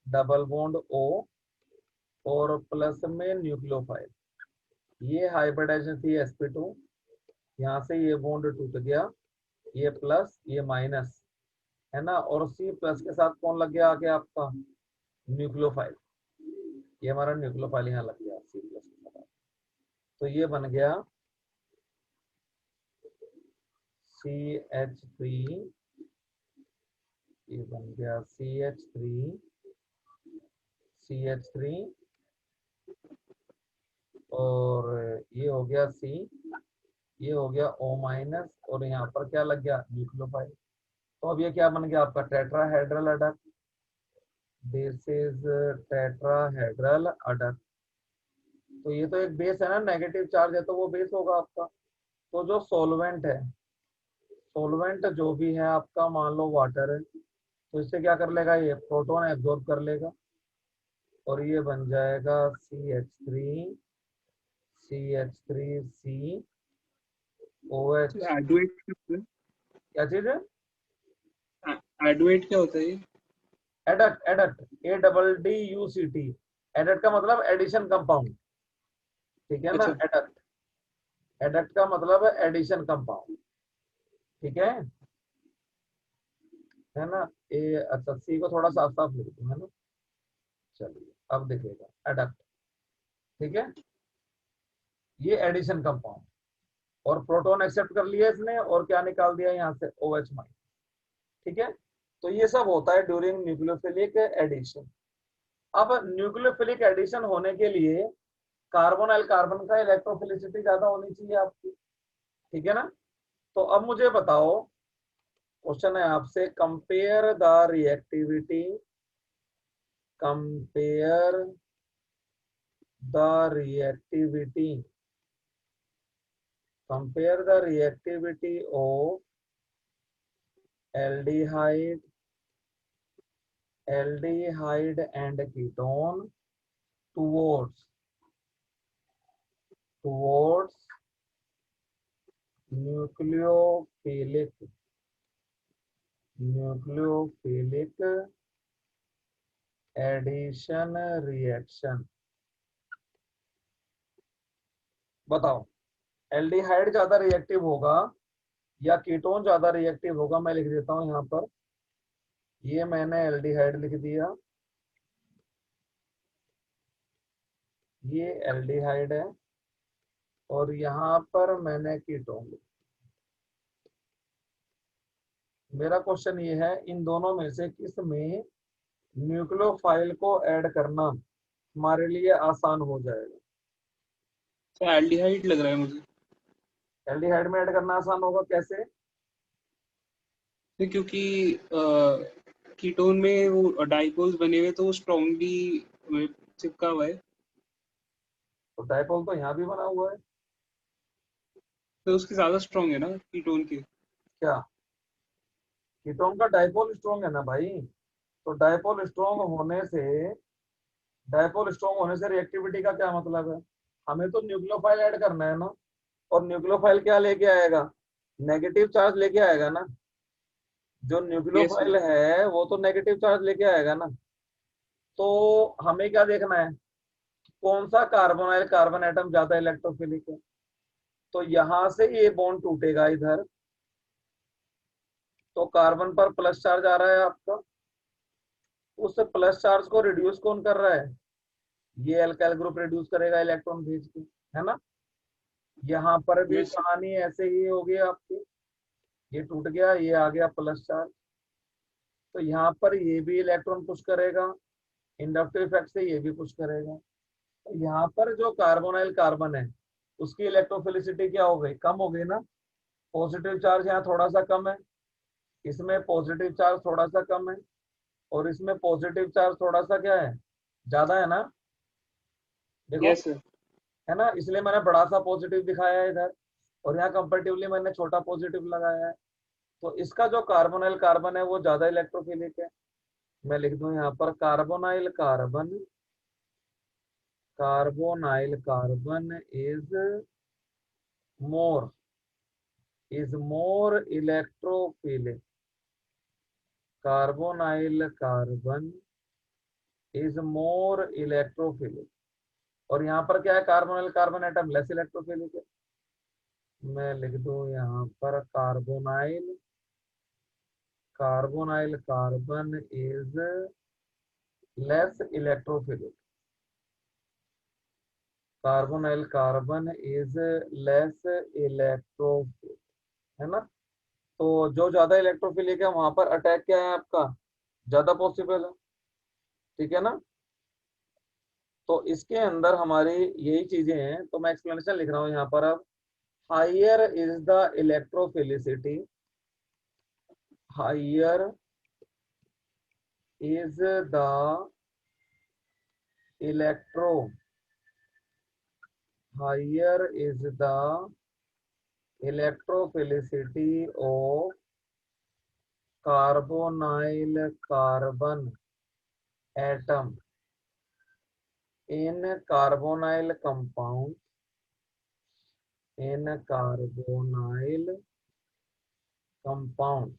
double bond O और प्लस में न्यूक्लियोफाइल. ये हाइब्रिडाइजेशन थी sp2, यहाँ से ये बॉन्ड टूट गया, ये प्लस ये माइनस है ना, और C प्लस के साथ कौन लग गया आगे आपका न्यूक्लियोफाइल. ये हमारा न्यूक्लियोफाइल यहाँ लग गया C प्लस के साथ. तो ये बन गया CH3, ये बन गया CH3 और ये हो गया C, ये हो गया O माइनस और यहाँ पर क्या लग गया न्यूक्लियोफाइल. तो अब ये क्या बन गया आपका tetrahedral adduct. This is tetrahedral adduct. तो ये तो एक बेस है ना, नेगेटिव चार्ज है तो वो बेस होगा आपका. तो जो सॉल्वेंट है, सॉल्वेंट जो भी है आपका, मान लो वाटर है, तो इससे क्या कर लेगा, ये प्रोटॉन एब्जॉर्ब कर लेगा और ये बन जाएगा CH3 COH. क्या चीज है एडवेट? क्या होता है ये? Adduct ADDUCT. एडक्ट का मतलब एडिशन कंपाउंड. ठीक है ना. एडक्ट का मतलब एडिशन कंपाउंड. ठीक है ना. अच्छा C को थोड़ा साफ साफ लिख दूं है ना. चलिए अब देखिएगा एडक्ट. ठीक है, ये एडिशन कंपाउंड और प्रोटॉन एक्सेप्ट कर लिया इसने और क्या निकाल दिया यहाँ से OH माइनस. ठीक है, तो ये सब होता है ड्यूरिंग न्यूक्लियोफिलिक एडिशन. अब न्यूक्लियोफिलिक एडिशन होने के लिए कार्बोनाइल कार्बन का इलेक्ट्रोफिलिसिटी ज्यादा होनी चाहिए आपकी. ठीक है ना. तो अब मुझे बताओ, क्वेश्चन है आपसे, compare the reactivity of aldehyde and ketone towards nucleophilic addition reaction. बताओ एल्डिहाइड ज्यादा रिएक्टिव होगा या कीटोन ज्यादा रिएक्टिव होगा. मैं लिख देता हूं यहाँ पर, ये मैंने एल्डिहाइड लिख दिया, ये एल्डिहाइड है और यहाँ पर मैंने कीटोन लिखा. मेरा क्वेश्चन ये है, इन दोनों में से किस में न्यूक्लियोफाइल को ऐड करना हमारे लिए आसान हो जाएगा. एल्डिहाइड लग रहा है मुझे. एल्डिहाइड में ऐड करना आसान होगा. कैसे? क्योंकि कीटोन में वो डाइपोल्स बने हुए तो स्ट्रांगली चिपका हुआ है. तो डाइपोल तो यहाँ भी बना हुआ है. तो उसकी ज्यादा स्ट्रांग है ना कीटोन की. क्या कीटोन का डाइपोल स्ट्रॉन्ग है ना भाई. तो डाइपोल स्ट्रॉन्ग होने से रिएक्टिविटी का क्या मतलब है. हमें तो न्यूक्लियोफाइल ऐड करना है ना, और न्यूक्लियोफाइल क्या लेके आएगा, नेगेटिव चार्ज लेके आएगा ना. जो न्यूक्लियोफाइल है वो तो नेगेटिव चार्ज लेके आएगा ना. तो हमें क्या देखना है, कौन सा कार्बोनाइल कार्बन एटम ज्यादा इलेक्ट्रोफिलिक है. तो यहां से ये बॉन्ड टूटेगा इधर, तो कार्बन पर प्लस चार्ज आ रहा है आपका, उस प्लस चार्ज को रिड्यूस कौन कर रहा है, ये अल्काइल ग्रुप रिड्यूस करेगा इलेक्ट्रॉन भेज के, है ना। यहाँ पर भी यस कहानी ऐसे ही होगी आपकी, ये टूट गया, ये आ गया प्लस चार्ज, तो यहाँ पर ये भी इलेक्ट्रॉन पुश करेगा, इंडक्टिव इफेक्ट से ये भी पुश करेगा। तो यहाँ पर जो कार्बोनाइल कार्बन है उसकी इलेक्ट्रोफिलिसिटी क्या हो गई, कम हो गई ना। पॉजिटिव चार्ज यहाँ थोड़ा सा कम है, इसमें पॉजिटिव चार्ज थोड़ा सा कम है, और इसमें पॉजिटिव चार्ज थोड़ा सा क्या है, ज्यादा है ना। देखो, यस सर। है ना, इसलिए मैंने बड़ा सा पॉजिटिव दिखाया है इधर, और यहाँ कंपेरेटिवली मैंने छोटा पॉजिटिव लगाया है। तो इसका जो कार्बोनाइल कार्बन है वो ज्यादा इलेक्ट्रोफिलिक है। मैं लिख दूं यहाँ पर carbonyl carbon, carbonyl carbon more is more electrophilic, carbonyl carbon is more electrophilic. और यहाँ पर क्या है, carbonyl carbon atom less electrophilic है। मैं लिख दूं यहाँ पर carbonyl, carbonyl carbon is less electrophilic, carbonyl carbon is less electrophilic, है ना। तो जो ज्यादा इलेक्ट्रोफिलिक है वहां पर अटैक क्या है आपका, ज्यादा पॉसिबल है, ठीक है ना। तो इसके अंदर हमारी यही चीजें हैं, तो मैं एक्सप्लेनेशन लिख रहा हूँ यहाँ पर अब। Higher is the electrophilicity, higher is the electro, higher is the electrophilicity of carbonyl carbon atom in carbonyl compound, in carbonyl compound,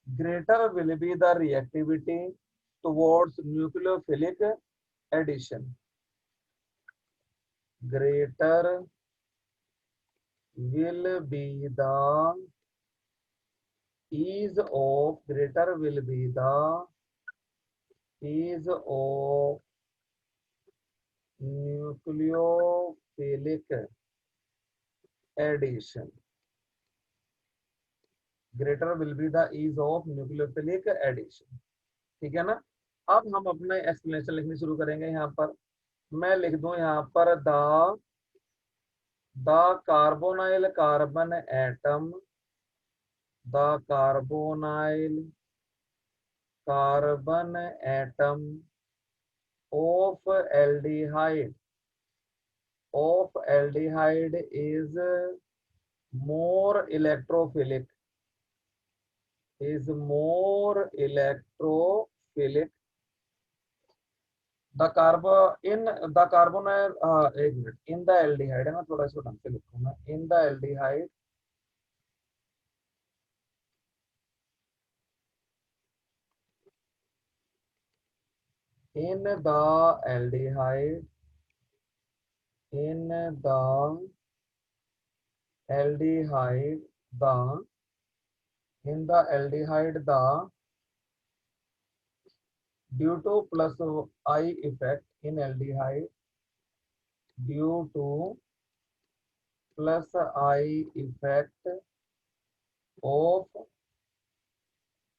greater will be the reactivity towards nucleophilic addition, greater will be the ease of, greater will be the ease of nucleophilic addition, greater will be the ease of nucleophilic addition, ठीक है ना। अब हम अपने explanation लिखनी शुरू करेंगे यहाँ पर। मैं लिख दूं यहाँ पर the carbonyl carbon atom, the carbonyl carbon atom of aldehyde, of aldehyde is more electrophilic, is more electrophilic, the कार्बो in the carbonyl, एक मिनट, इन द एल्डिहाइड है ना, थोड़ा इसको ढंग से लिखूं मैं, in the aldehyde, in the aldehyde, in the aldehyde, the in the aldehyde, the due to plus I effect in aldehyde, due to plus I effect of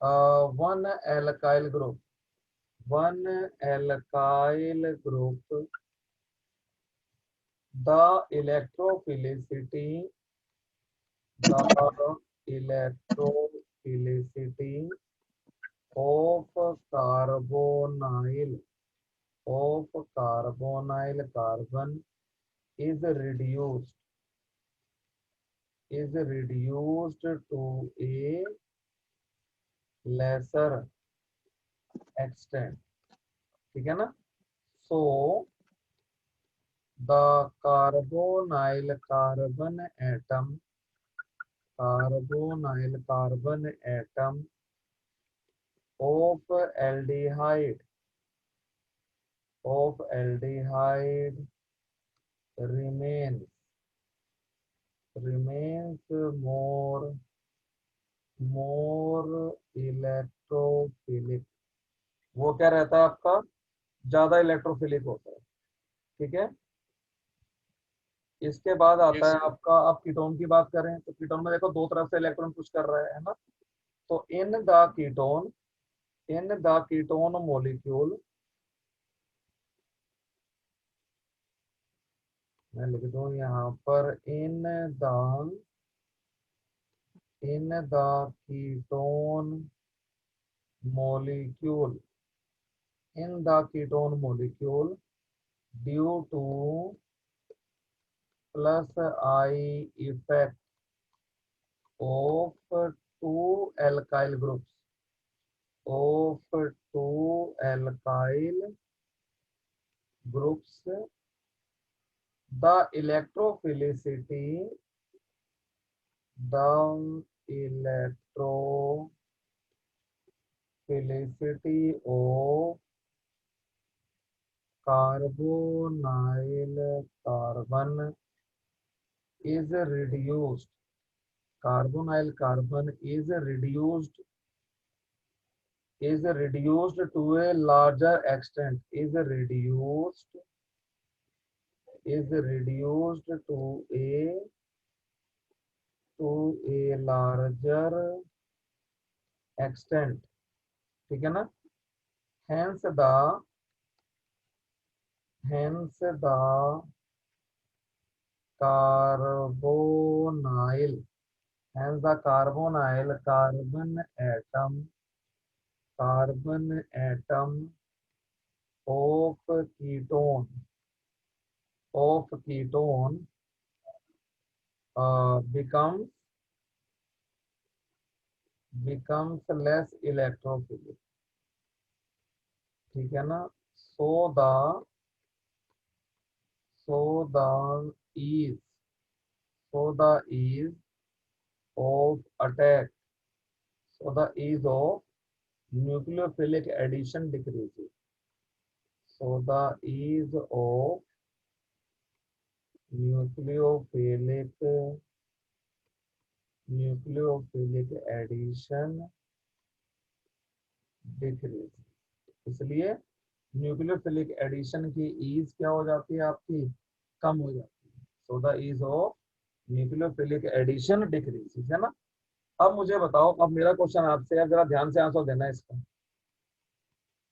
one alkyl group, one alkyl group, the electrophilicity, the electrophilicity of carbonyl, of carbonyl carbon is reduced, is reduced to a lesser extent, ठीक है ना। so the carbonyl carbon atom, carbonyl carbon atom of aldehyde, of aldehyde remains, remains more, more electrophilic, वो क्या रहता है आपका, ज्यादा electrophilic होता है, ठीक है। इसके बाद आता यस है सर। आपका, आप कीटोन की बात करें तो कीटोन में देखो दो तरफ से इलेक्ट्रॉन पुश कर रहा है ना। तो इन द कीटोन मोलिक्यूल, मैं लिख दूं यहाँ पर in the ketone molecule in the ketone molecule due to plus I effect of two alkyl groups of two alkyl groups, the electrophilicity the electrophilicity of carbonyl carbon is reduced. Carbonyl carbon is reduced to a larger extent. Is reduced to a larger extent. ठीक है ना? Hence the carbonyl carbon atom of ketone becomes less electrophilic. ठीक है ना? so the ease of attack, so the ease of nucleophilic addition decreases. So the ease of nucleophilic addition decreases. इसलिए nucleophilic addition की ease क्या हो जाती है आपकी, कम हो जाती है। So the ease of nucleophilic addition decrease, है ना। अब मुझे बताओ, अब मेरा क्वेश्चन आपसे है, जरा ध्यान से आंसर देना इसका।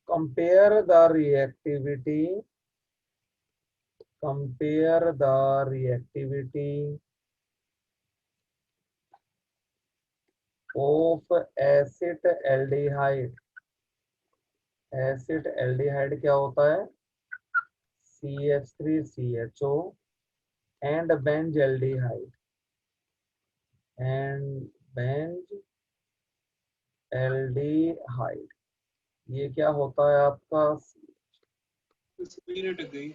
Compare the reactivity of acid aldehyde क्या होता है, CH3CHO एंड बेंज एल्डिहाइड, ये क्या होता है आपका। स्क्रीन अटक गई।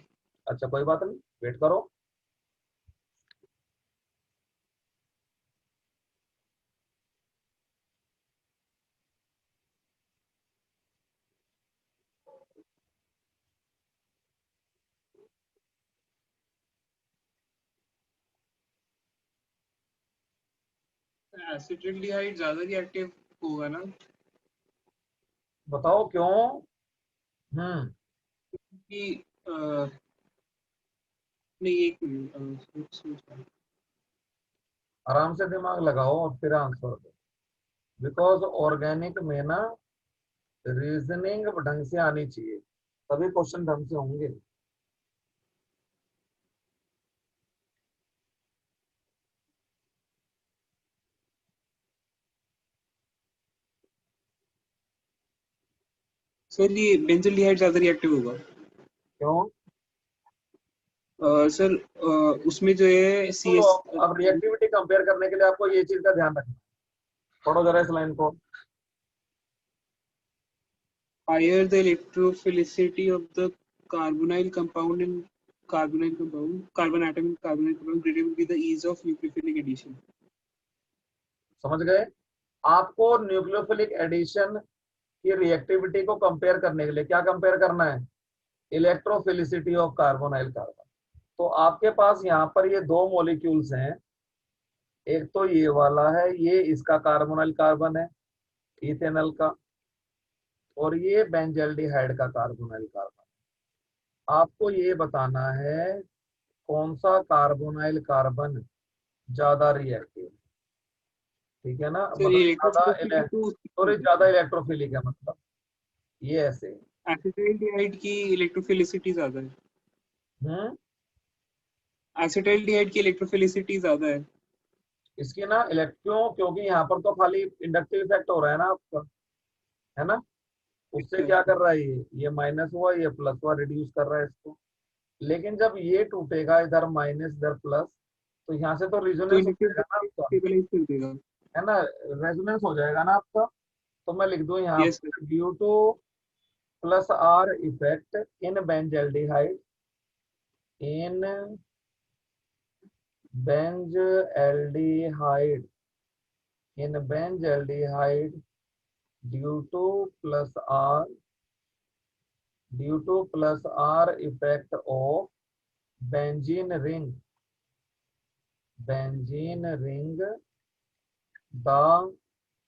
अच्छा कोई बात नहीं, वेट करो। एसिटिल्डिहाइड ज्यादा रिएक्टिव होगा ना? बताओ क्यों। कि नहीं, एक मिनट, आराम से दिमाग लगाओ और फिर आंसर दो। बिकॉज ऑर्गेनिक में ना रीजनिंग ढंग से आनी चाहिए, तभी क्वेश्चन ढंग से होंगे। सर ये बेंजल्डिहाइड ज्यादा रिएक्टिव होगा। क्यों। सर उसमें जो है सी तो एस अब रिएक्टिविटी कंपेयर करने के लिए आपको ये चीज का ध्यान रखना। पढ़ो जरा इस लाइन को। higher the electrophilicity of the carbonyl compound in carbon atom in carbonyl compound, greater will be the ease of nucleophilic addition. समझ गए। आपको न्यूक्लियोफिलिक एडिशन की रिएक्टिविटी को कंपेयर करने के लिए क्या कंपेयर करना है, इलेक्ट्रोफिलिसिटी ऑफ कार्बोनाइल कार्बन। तो आपके पास यहाँ पर ये दो मॉलिक्यूल्स हैं, एक तो ये वाला है, ये इसका कार्बोनाइल कार्बन है इथेनॉल का, और ये बेंजल्डिहाइड का कार्बोनाइल कार्बन। आपको ये बताना है कौन सा कार्बोनाइल कार्बन ज्यादा रिएक्टिव, ठीक है ना, सर मतलब इलेक्ट्रोफिलिसिटी तो सॉरी ज्यादा इलेक्ट्रोफिलिक है, मतलब ये ऐसे। एसिटाइलडिहाइड की इलेक्ट्रोफिलिसिटी ज्यादा है। हम्म। एसिटाइलडिहाइड की इलेक्ट्रोफिलिसिटी ज्यादा है। इसकी ना क्यों, क्योंकि यहाँ पर तो खाली इंडक्टिव इफेक्ट हो रहा है ना आपका, है ना। उससे अच्छा, क्या कर रहा है, ये माइनस हुआ, ये प्लस हुआ, रिड्यूस कर रहा है इसको। लेकिन जब ये टूटेगा, इधर माइनस इधर प्लस, तो यहाँ से तो तो रिजोनेंस हो जाएगा ना इलेक्ट्रोफिलिसिटी आपका, स्टेबलाइज कर देगा। है ना, रेजोनेंस हो जाएगा ना आपका। तो मैं लिख दूं यहाँ यस सर। पर due to plus R effect in benzaldehyde, in benzaldehyde, in benzaldehyde due to plus R, due to plus R effect of benzene ring, benzene ring, the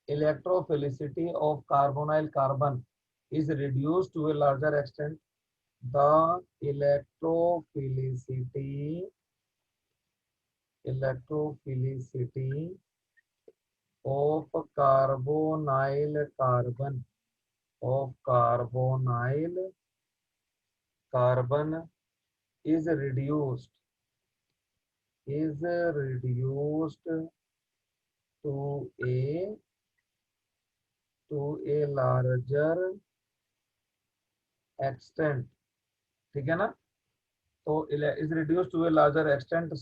electrophilicity of carbonyl carbon is reduced to a larger extent. The electrophilicity of carbonyl carbon, of carbonyl carbon is reduced, is reduced to a larger extent, ठीक है ना। तो is reduced to a larger extent,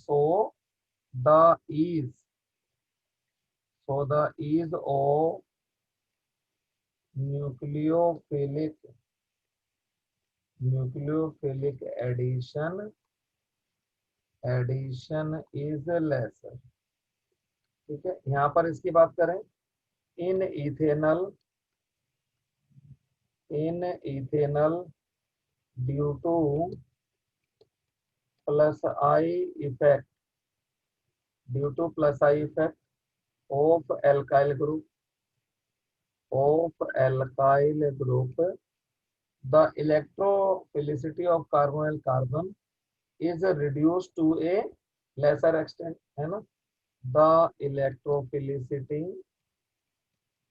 the ease the ease of nucleophilic addition is lesser, ठीक है। यहाँ पर इसकी बात करें, in ethanal, in ethanal due to plus I effect, due to plus I effect of alkyl group, of alkyl group, the electrophilicity of carbonyl carbon is reduced to a lesser extent, है ना। the electrophilicity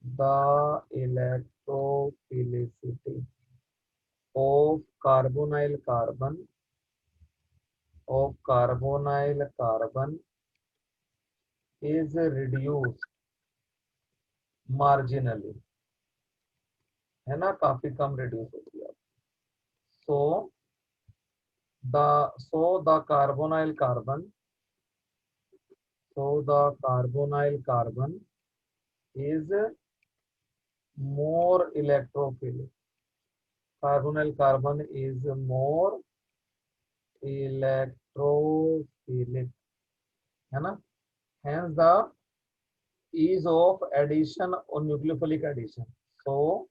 the electrophilicity of carbonyl carbon, is reduced marginally, है ना, काफी कम reduce होती है। so the carbonyl carbon, is more electrophilic, carbonyl carbon is more electrophilic, है ना। hence the ease of addition or nucleophilic addition, so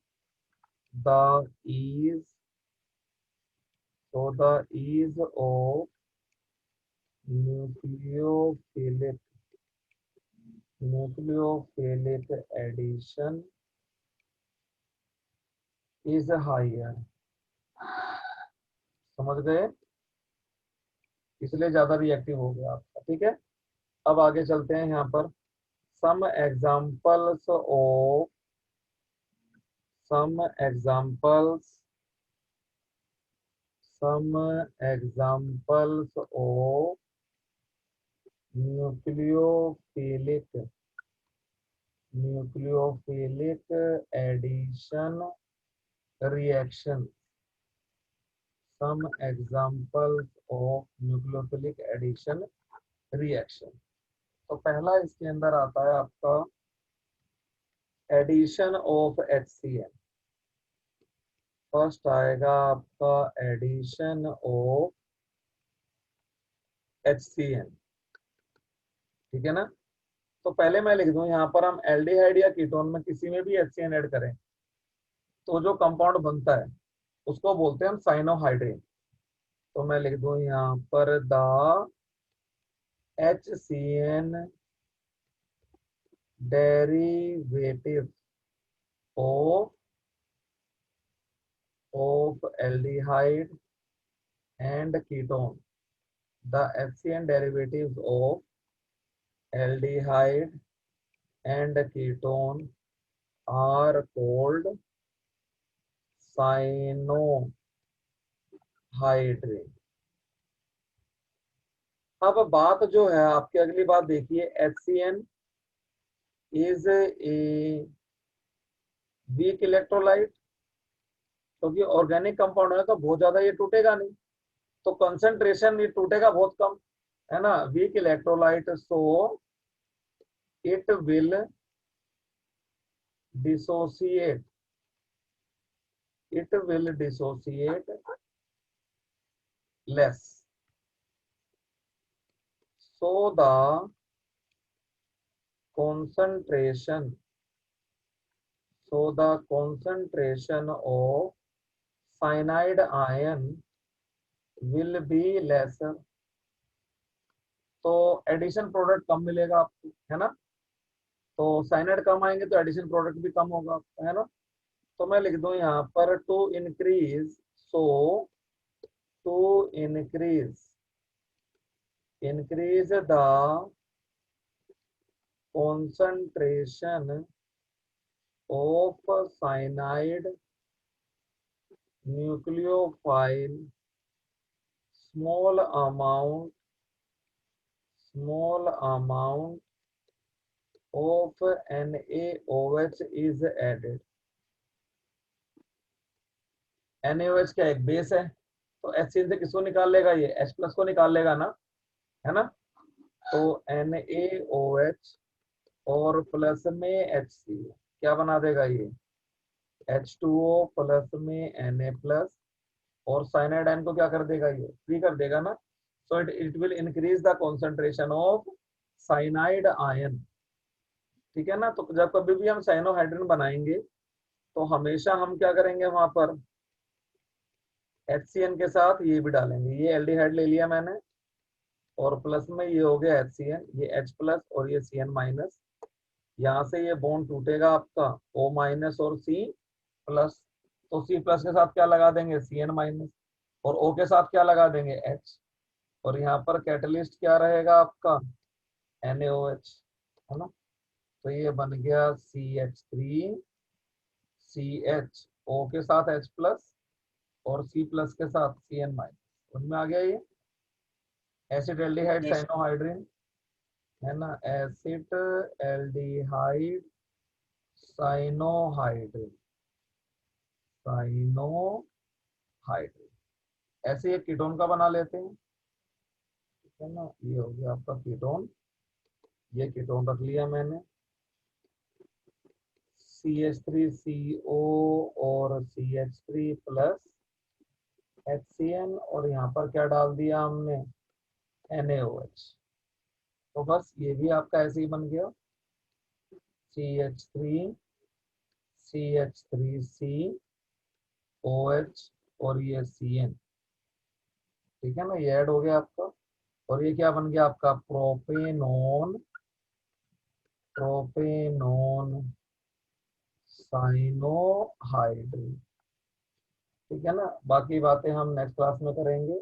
the ease the ease of nucleophilic addition is higher, समझ गए, इसलिए ज्यादा reactive हो गया आपका, ठीक है। अब आगे चलते हैं यहाँ पर, some examples of some examples of nucleophilic addition reaction, some examples of nucleophilic addition reaction। तो पहला इसके अंदर आता है आपका एडिशन ऑफ HCl, फर्स्ट आएगा आपका एडिशन ऑफ HCl, ठीक है ना। तो पहले मैं लिख दूं यहाँ पर, हम एल्डिहाइड या कीटोन में किसी में भी HCl ऐड करें तो जो कंपाउंड बनता है उसको बोलते हैं हम साइनोहाइड्रेट। तो मैं लिख दूं यहाँ पर the HCl derivative of aldehyde and ketone. The HCN derivatives of aldehyde and ketone are called cyanohydrate. अब बात जो है आपकी अगली बात देखिए, HCN is a weak electrolyte, क्योंकि ऑर्गेनिक कंपाउंड है तो बहुत ज्यादा ये टूटेगा नहीं, तो कंसंट्रेशन ये टूटेगा बहुत कम, है ना, weak electrolyte, so it will dissociate, it will dissociate less, so the concentration of cyanide ion will be lesser. तो एडिशन प्रोडक्ट कम मिलेगा आपको, है ना, तो साइनाइड कम आएंगे तो एडिशन प्रोडक्ट भी कम होगा आपका, है ना। तो मैं लिख दूं यहाँ पर to increase, so to increase the concentration of cyanide nucleophile, small amount of NaOH is added. NaOH क्या एक बेस है, तो HCN से किसको निकाल लेगा, ये H प्लस को निकाल लेगा ना, है ना। तो NaOH और प्लस में HCl क्या बना देगा, ये H2O प्लस में Na प्लस, और साइनाइड आयन को क्या कर देगा, ये फ्री कर देगा ना, so it will increase the concentration of cyanide ion, ठीक है ना। तो जब कभी भी हम साइनोहाइड्रिन बनाएंगे तो हमेशा हम क्या करेंगे, वहां पर HCN के साथ ये भी डालेंगे, ये एल्डिहाइड ले लिया मैंने, और प्लस में ये हो गया HCN, ये H प्लस और ये CN माइनस, यहाँ से ये बॉन्ड टूटेगा आपका O माइनस और C प्लस, तो C प्लस के साथ क्या लगा देंगे, CN माइनस, और O के साथ क्या लगा देंगे, H, और यहाँ पर कैटलिस्ट क्या रहेगा आपका, NaOH, है ना। तो ये बन गया CH3 CH, O के साथ H प्लस और C प्लस के साथ CN माइनस, उनमें आ गया ये एसिड एल्डिहाइड Yes. साइनोहाइड्रिन, है ना, एसिड एल्डिहाइड साइनोहाइड्रिन, ऐसे एक कीटोन का बना लेते हैं, ठीक है ना। ये हो गया आपका कीटोन, ये कीटोन रख लिया मैंने, CH3CO और CH3 प्लस HCN, और यहाँ पर क्या डाल दिया हमने, NaOH, तो बस ये भी आपका ऐसे ही बन गया, CH3 CH3C OH और ये CN, ठीक है ना, ये ऐड हो गया आपका, और ये क्या बन गया आपका, प्रोपेनोन साइनोहाइड्रिन, ठीक है ना। बाकी बातें हम नेक्स्ट क्लास में करेंगे।